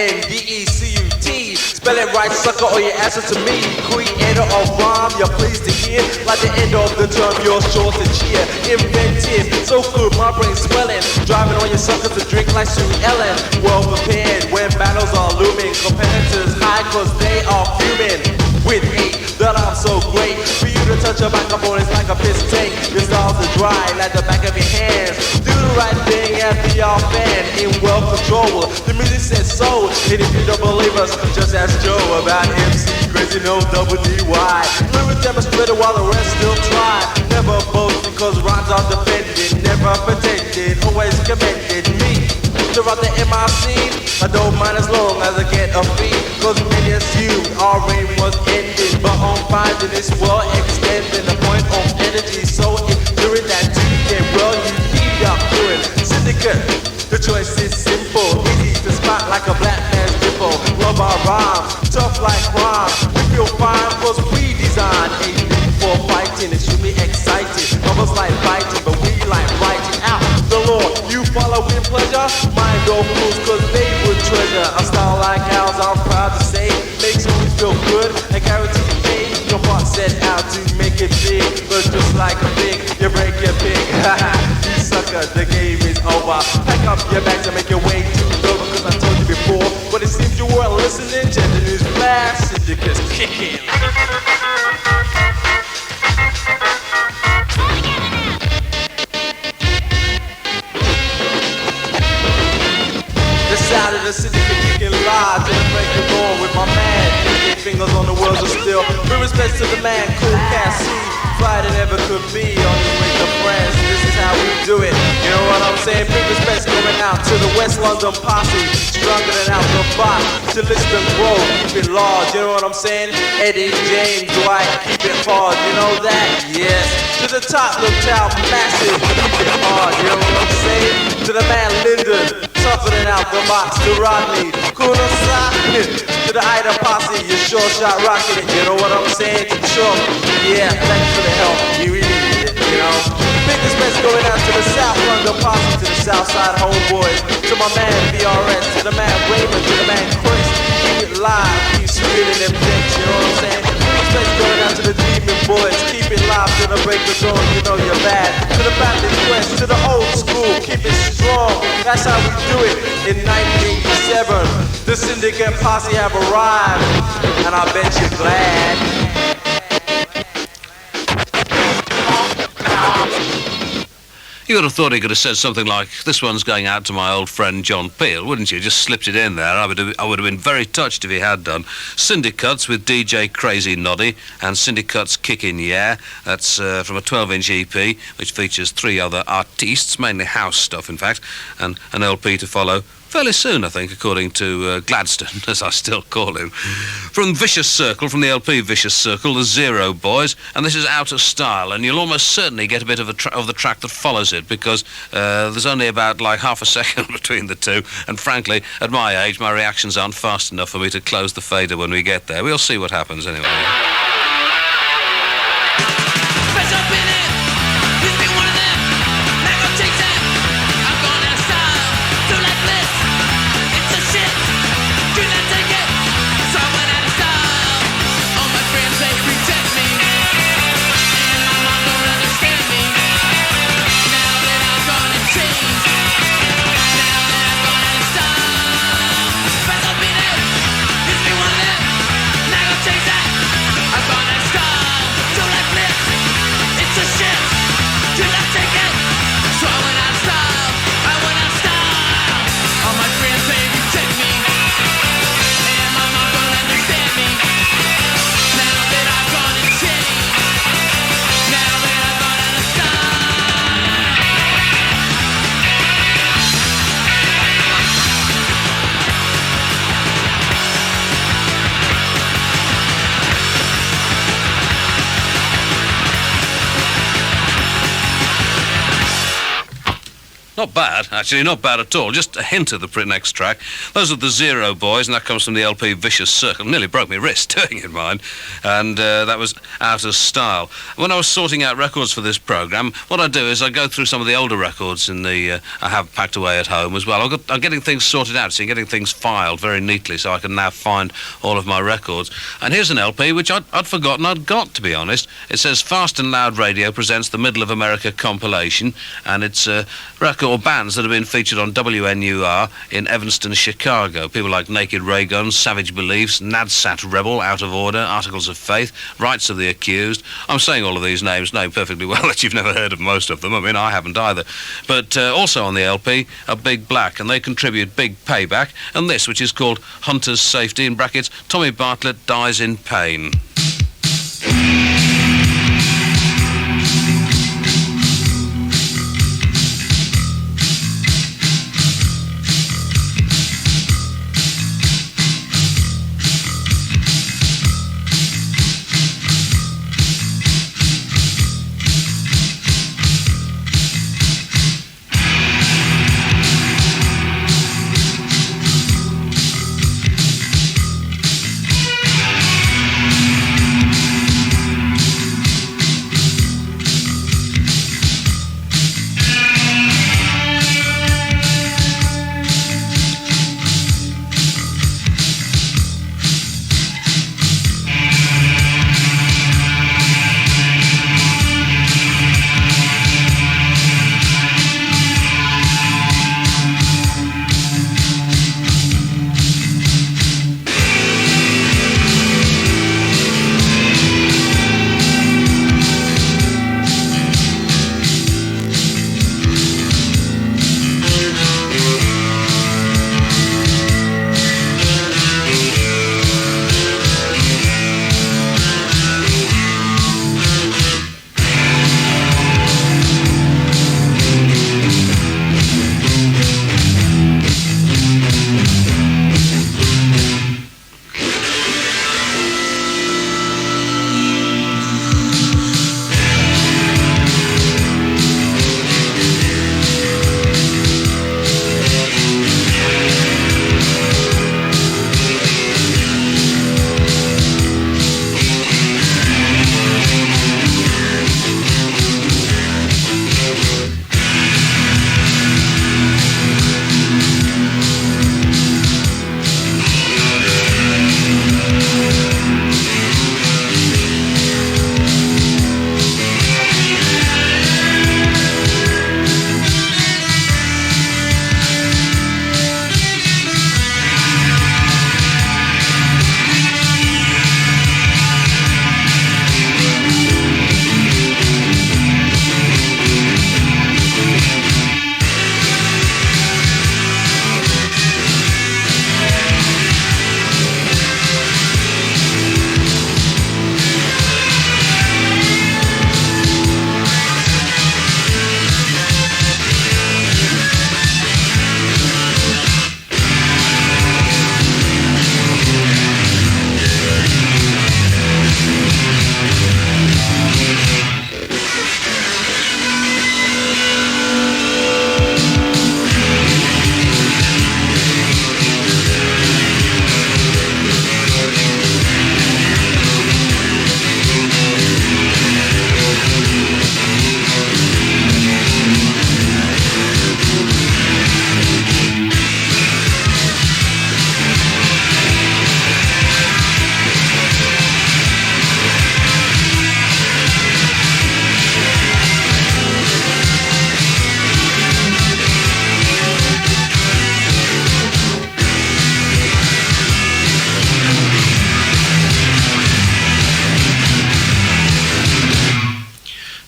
S-I-N-D-E-C-U-T. Spell it right, sucker, or you answer to me. Creator of rhyme, you're pleased to hear. Like the end of the term, you're sure to cheer. Inventive, so good, my brain's swelling. Driving on your suckers to drink like Sue Ellen. Well prepared when battles are looming. Competitors high cause they are fuming. With hate that I'm so great. For you to touch your microphone is like a piss tank. Your styles are dry like the back of your hands. Do the right thing and be our fan. In well control, the music says so. And if you don't believe us, just ask Joe about MC Crazy No Double D-Y. Lyrics demonstrated while the rest still try. Never boast because rhymes are defended. Never pretended, always commended me. Throughout the MIC, I don't mind as long as I get a fee. Cause many assumed our reign was ended, but on finding it's well extended. The point of energy so enduring that you get well, you keep up doing. Syndicate, the choice is simple, easy to spot like a black man's nipple. Love our rhymes, tough like crime. We feel fine cause we design a thing for fighting. Extremely excited, almost like fighting, but we like writing out the law. You follow with pleasure, mind your fools cause they would treasure. A style like ours, I'm proud to say, makes me feel good and guarantee the day. Your heart set out to make it big, but just like a pig, you break your pig. You sucker, the game is over. Pack up your bags and make your way to Dover. Cause I told you before, but it seems you weren't listening. Gender news flash, syndicates kicking. The sound of the syndicate kicking live, then break the ball with my man. DJ fingers on the world of steel. With respect to the man, cool cat C. Fly than ever could be on his way to France. This is how we do it. You know what I'm saying? Big respect's going out to the West London posse. Stronger than out the box. To list and grow, keep it large. You know what I'm saying? Eddie, James, Dwight, keep it hard. You know that? Yes. To the top, look out, massive. Keep it hard. You know what I'm saying? To the man, Lyndon. shuffling out the box to Rodney. Kunosaki to the item posse, you sure shot rocking it, you know what I'm saying? Sure, yeah, thanks for the help, you really need it, you know. Big respects going out to the South London posse, to the Southside homeboys, to my man BRS, to the man Raymond, to the man Chris. Keep it live, keep spinning them dicks, you know what I'm saying? Respects going out to the Demon Boys, keep it live till the break of dawn, you know you're bad. To the Baptist West, to the old school, keep it strong. That's how we do it in 1987. The Syndicate Posse have arrived, and I bet you're glad. You would have thought he could have said something like, this one's going out to my old friend John Peel, wouldn't you? Just slipped it in there. I would have been very touched if he had done. Syndicuts with DJ Crazy Noddy and Syndicuts Kickin' Yeah. That's from a 12-inch EP, which features 3 other artistes, mainly house stuff, in fact, and an LP to follow fairly soon, I think, according to Gladstone, as I still call him. From Vicious Circle, from the LP Vicious Circle, the Zero Boys, and this is Out of Style, and you'll almost certainly get a bit of the track that follows it, because there's only about like half a second between the two, and frankly, at my age, my reactions aren't fast enough for me to close the fader when we get there. We'll see what happens anyway. Not bad, actually, not bad at all. Just a hint of the next track. Those are the Zero Boys, and that comes from the LP Vicious Circle. Nearly broke my wrist doing it, mind. And that was Out of Style. When I was sorting out records for this programme, what I do is I go through some of the older records in the I have packed away at home as well. I'm getting things sorted out, so getting things filed very neatly, so I can now find all of my records. And here's an LP which I'd forgotten I'd got, to be honest. It says Fast and Loud Radio presents the Middle of America compilation, and it's a record or bands that have been featured on WNUR in Evanston, Chicago. People like Naked Ray Guns, Savage Beliefs, Nadsat Rebel, Out of Order, Articles of Faith, Rights of the Accused. I'm saying all of these names, know perfectly well that you've never heard of most of them. I mean, I haven't either. But also on the LP are Big Black, and they contribute Big Payback, and this, which is called Hunter's Safety, in brackets, Tommy Bartlett Dies in Pain.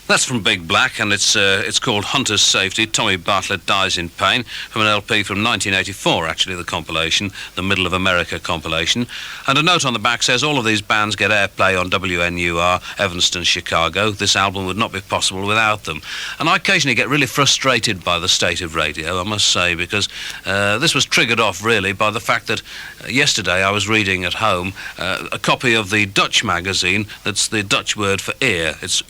That's from Big Black, and it's called Hunter's Safety. Tommy Bartlett Dies in Pain, from an LP from 1984, actually, the compilation, the Middle of America compilation. And a note on the back says all of these bands get airplay on WNUR, Evanston, Chicago. This album would not be possible without them. And I occasionally get really frustrated by the state of radio, I must say, because this was triggered off, really, by the fact that yesterday I was reading at home a copy of the Dutch magazine that's the Dutch word for ear. It's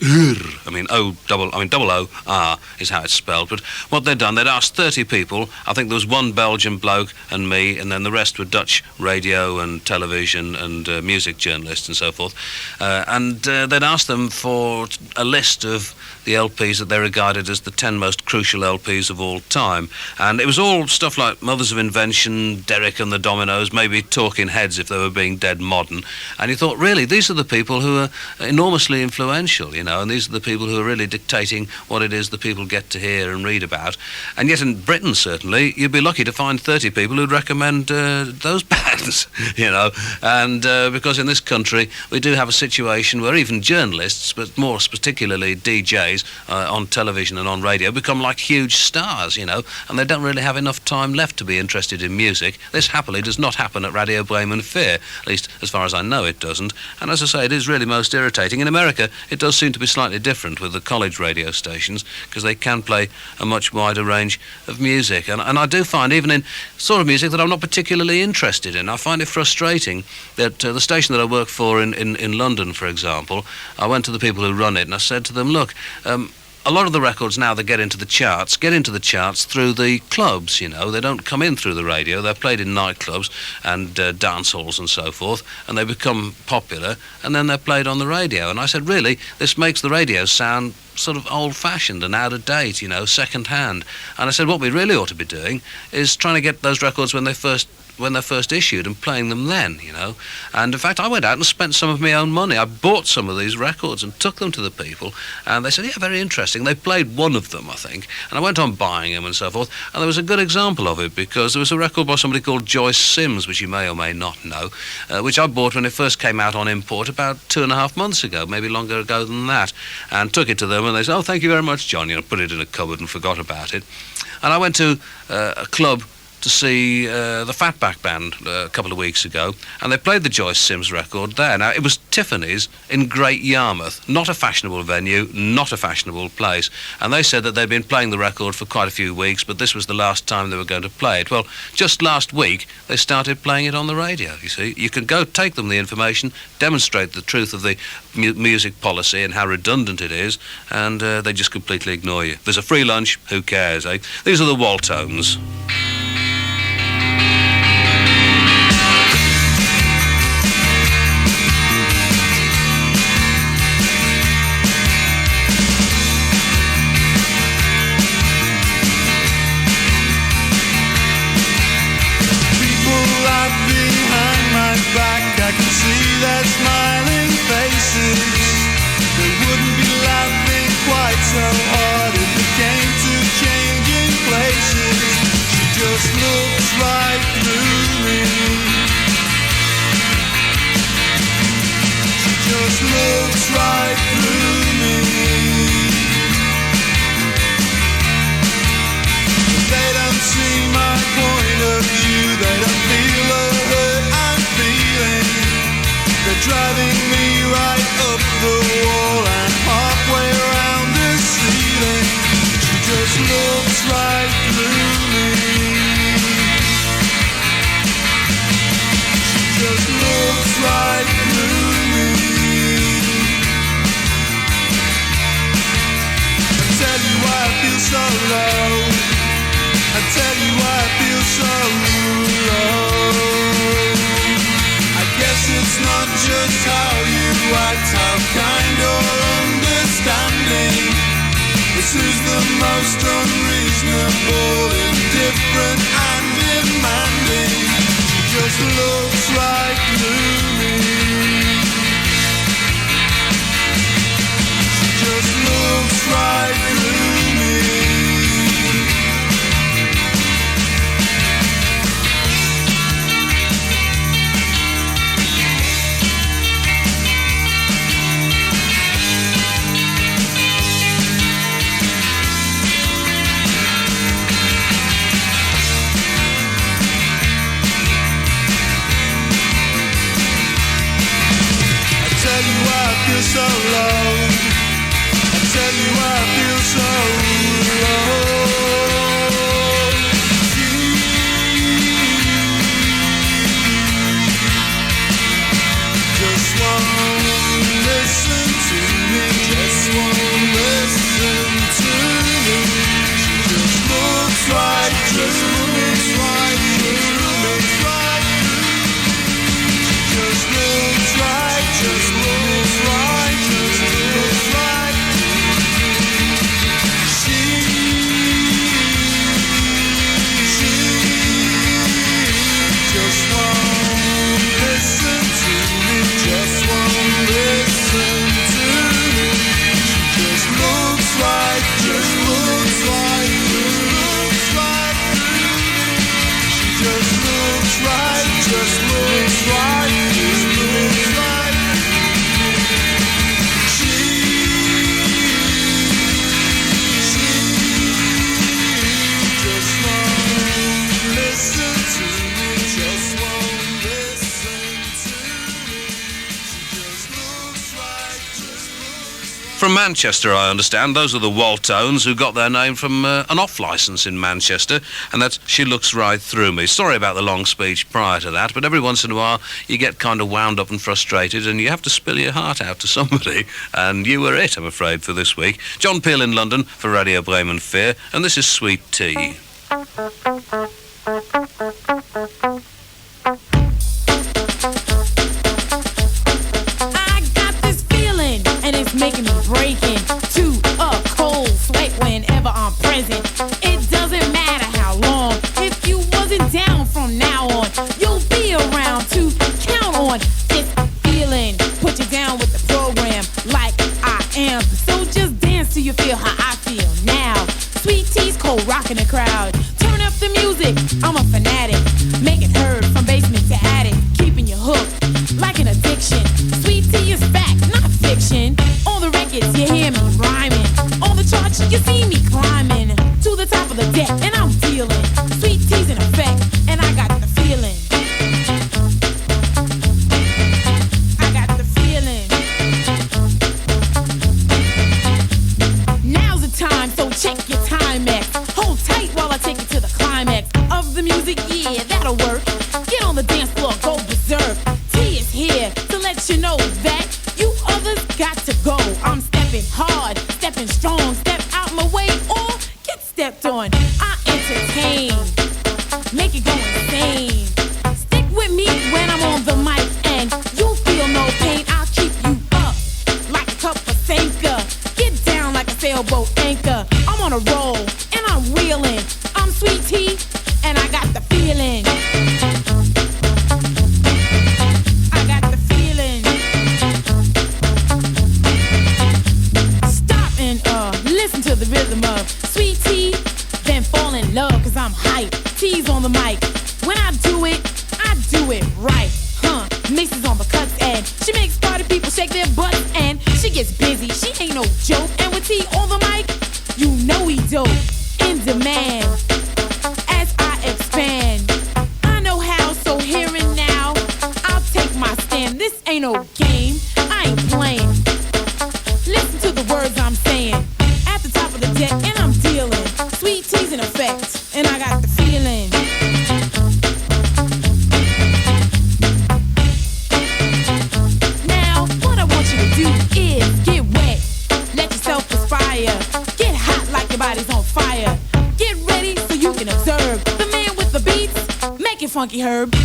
oor. Double O-R is how it's spelled. But what they'd done, they'd asked 30 people. I think there was one Belgian bloke and me, and then the rest were Dutch radio and television and music journalists and so forth. And they'd asked them for a list of the LPs that they regarded as the 10 most crucial LPs of all time. And it was all stuff like Mothers of Invention, Derek and the Dominoes, maybe Talking Heads if they were being dead modern. And you thought, really, these are the people who are enormously influential, you know, and these are the people who are really dictating what it is that people get to hear and read about. And yet in Britain, certainly, you'd be lucky to find 30 people who'd recommend those bands, you know. And because in this country, we do have a situation where even journalists, but more particularly DJs, on television and on radio become like huge stars, you know, and they don't really have enough time left to be interested in music. This happily does not happen at Radio Bremen Vier, at least as far as I know it doesn't. And as I say, it is really most irritating. In America, it does seem to be slightly different with the college radio stations, because they can play a much wider range of music. And I do find, even in sort of music that I'm not particularly interested in, I find it frustrating that the station that I work for in London, for example, I went to the people who run it and I said to them, look, a lot of the records now that get into the charts through the clubs, you know. They don't come in through the radio. They're played in nightclubs and dance halls and so forth, and they become popular, and then they're played on the radio. And I said, really, this makes the radio sound sort of old-fashioned and out of date, you know, second-hand. And I said, what we really ought to be doing is trying to get those records when they're first issued and playing them then, you know. And in fact, I went out and spent some of my own money. I bought some of these records and took them to the people, and they said, yeah, very interesting. They played one of them, I think, and I went on buying them and so forth. And there was a good example of it, because there was a record by somebody called Joyce Sims, which you may or may not know, which I bought when it first came out on import about 2.5 months ago, maybe longer ago than that, and took it to them, and they said, oh, thank you very much, John. You know, put it in a cupboard and forgot about it. And I went to a club to see the Fatback Band a couple of weeks ago, and they played the Joyce Sims record there. Now, it was Tiffany's in Great Yarmouth, not a fashionable venue, not a fashionable place, and they said that they'd been playing the record for quite a few weeks, but this was the last time they were going to play it. Well, just last week, they started playing it on the radio, you see. You can go take them the information, demonstrate the truth of the music policy and how redundant it is, and they just completely ignore you. There's a free lunch, who cares, eh? These are the Waltones. I can see their smiling faces. They wouldn't be laughing quite so hard if it came to changing places. She just looks right through me. She just looks right through me. But they don't see my point of view. They don't feel the hurt I'm feeling. They're driving me right up the wall and halfway around the ceiling. She just looks right through me. She just looks right through me. I tell you why I feel so low. I tell you why I feel so low. Guess it's not just how you act, how kind or understanding. This is the most unreasonable, indifferent and demanding. She just looks right through me. She just looks right through me. from Manchester, I understand. Those are the Waltones, who got their name from an off-licence in Manchester, and that's She Looks Right Through Me. Sorry about the long speech prior to that, but every once in a while you get kind of wound up and frustrated, and you have to spill your heart out to somebody, and you were it, I'm afraid, for this week. John Peel in London for Radio Bremen Vier, and this is Sweet Tea. Making me break into a cold sweat whenever I'm present. It doesn't matter how long. If you wasn't down from now on, you'll be around to count on this feeling. Put you down with the program like I am. So just dance till you feel how I feel now. Sweet Tea's cold rocking the crowd. Turn up the music, I'm a fanatic. Make it heard from basement to attic. Keeping you hooked like an addiction. Sweet Tea is fact, not fiction. On the records, you hear me rhyming. On the charts, you see me climbing to the top of the deck, and I'm feeling Sweet Tea's in effect, and I got the feeling. I got the feeling. Now's the time, so check your Timex. Hold tight while I take you to the climax of the music. Yeah, that'll work. Get on the dance floor, go berserk. T is here to let you know that you others got to go. I'm stepping hard, stepping strong. Step out my way or get stepped on. I entertain, make it go insane. Stick with me when I'm on the mic, and you'll feel no pain. I'll keep you up like a cup of Sanka. Get down like a sailboat anchor. I'm on a roll and I'm wheeling. I'm Sweet Tea and I got the feeling. Listen to the rhythm of Sweet Tea, then fall in love, cause I'm hype. Tea's on the mic. When I do it right. Mixes on the cuts, and she makes party people shake their butts, and she gets busy, she ain't no joke. And with T on the mic, you know he dope. In demand, as I expand. I know how, so here and now, I'll take my stand. This ain't no game, I ain't playing. Listen to the words I'm saying. At the top of the deck, and I'm dealing. Sweet Tea's in effect, and I got the feeling. Now, what I want you to do is get wet. Let yourself perspire. Get hot like your body's on fire. Get ready so you can observe the man with the beats. Make it funky, Herb.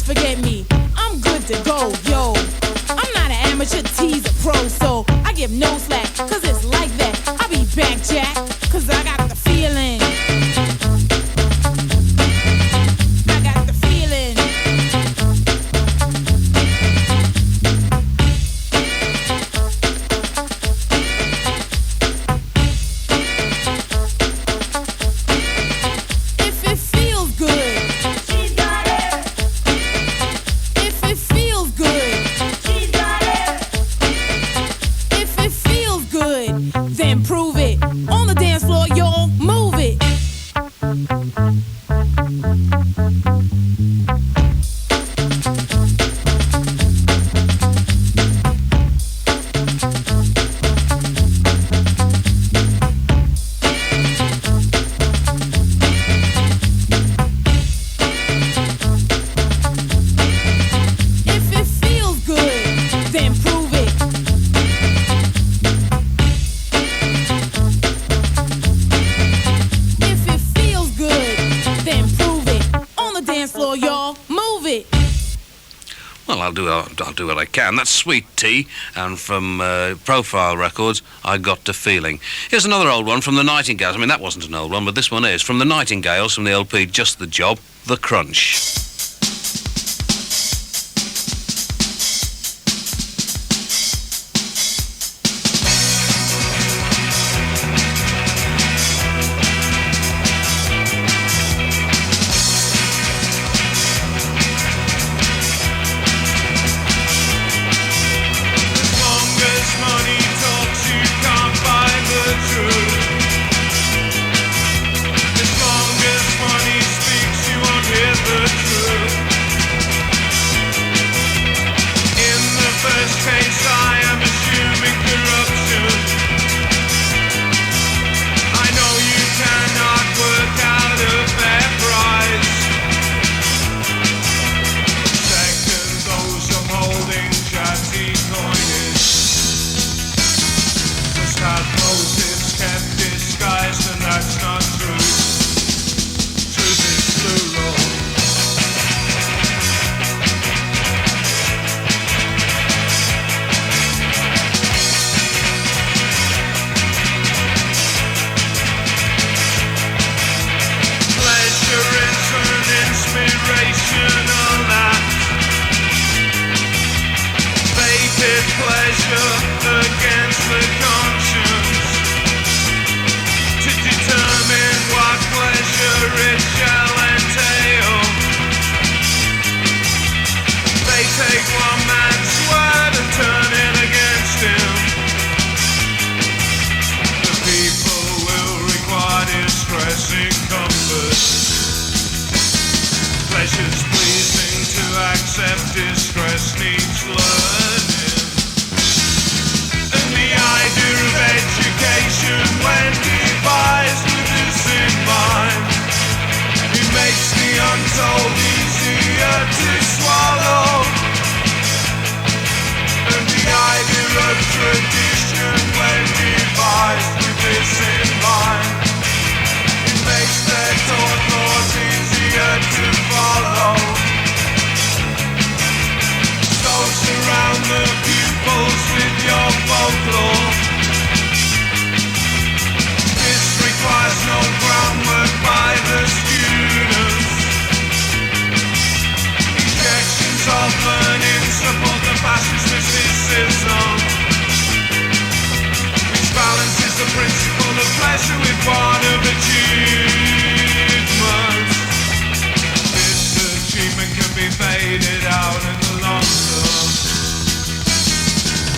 Forget me, I'm good to go, yo. I'm not an amateur, T's a pro, so I give no slack, cause it's like that. I'll be back, Jack, cause I got the feeling. I got the feeling. If it feels good, she's got it. If it feels good, she's got it. If it feels good, then prove it. On the dance floor, y'all move it. If it feels good, then prove it. If it feels good, then prove it. On the dance floor, y'all, move it. Well, I'll do what I can. That's Sweet Tea, and from Profile Records, I Got the Feeling. Here's another old one from the Nightingales. I mean, that wasn't an old one, but this one is. From the Nightingales, from the LP Just the Job, The Crunch. pleasure against the conscience to determine what pleasure it shall entail. They take one man's word and turn it against him. The people will require distressing comfort. Pleasure's pleasing, to accept distress needs learning. And the idea of education, when devised with this in mind, it makes the untold easier to swallow. And the idea of tradition, when devised with this in mind, it makes their taught laws easier to follow. So surround the pupils with your folklore. This requires no groundwork by the students. Injections of learning support the fashion's mysticism, which balances the principle of pleasure with one of achievement. This achievement can be faded out in the long term,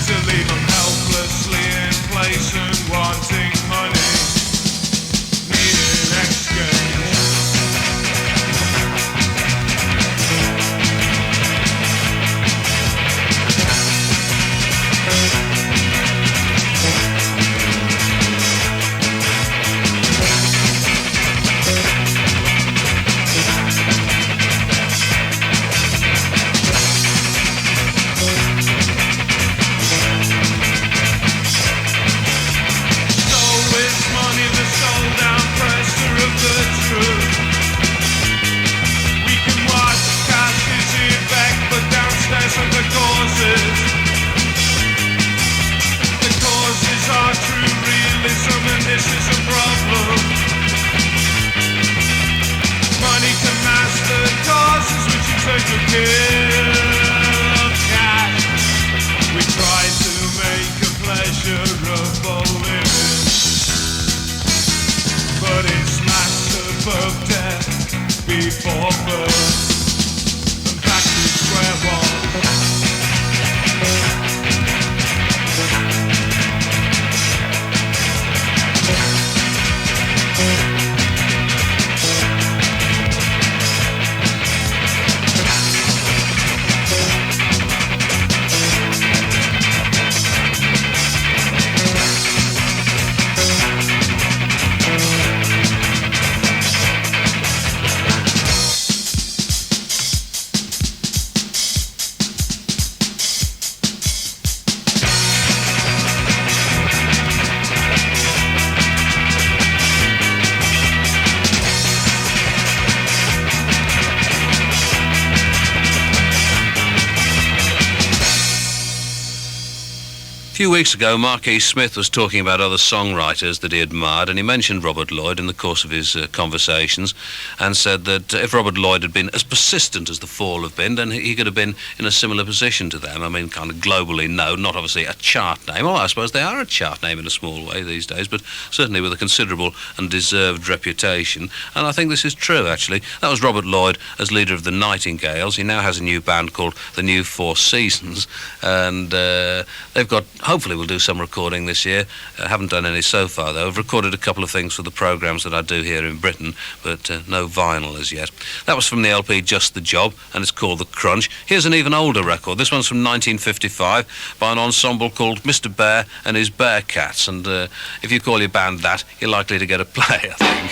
to leave them helplessly in place and wanting money, needing exchange. This is a problem. Money can master causes which you take a care of cash. We try to make a pleasurable living, but it's massive of death before birth, and back to square one. A few weeks ago, Marquis Smith was talking about other songwriters that he admired, and he mentioned Robert Lloyd in the course of his conversations, and said that if Robert Lloyd had been as persistent as the Fall have been, then he could have been in a similar position to them. I mean, kind of globally, no, not obviously a chart name. Well, I suppose they are a chart name in a small way these days, but certainly with a considerable and deserved reputation. And I think this is true, actually. That was Robert Lloyd as leader of the Nightingales. He now has a new band called the New Four Seasons, and they've got... Hopefully we'll do some recording this year. Haven't done any so far, though. I've recorded a couple of things for the programmes that I do here in Britain, but no vinyl as yet. That was from the LP Just the Job, and it's called The Crunch. Here's an even older record. This one's from 1955 by an ensemble called Mr. Bear and His Bearcats, and if you call your band that, you're likely to get a play, I think.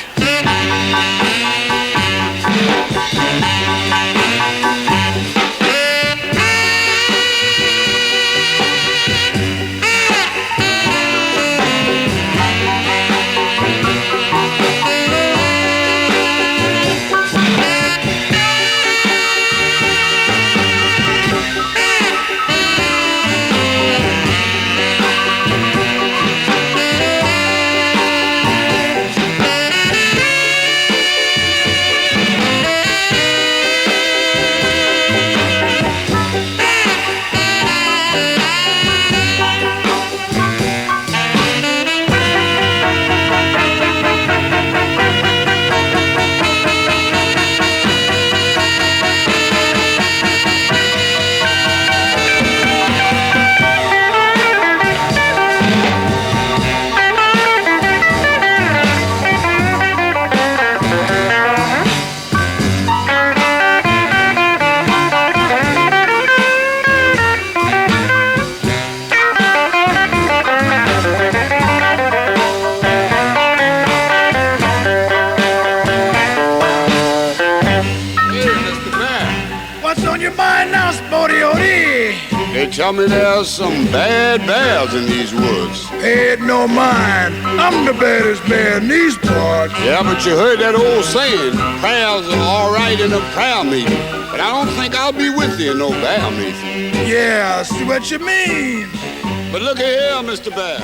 What's on your mind now, Sporty-Odie? They tell me there's some bad bears in these woods. Ain't no mind. I'm the baddest bear in these parts. Yeah, but you heard that old saying, prayers are all right in a prayer meeting. But I don't think I'll be with you in no bear meeting. Yeah, I see what you mean. But look here, Mr. Bear.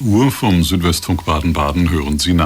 Uhr vom Südwestfunk Baden-Baden hören Sie nach.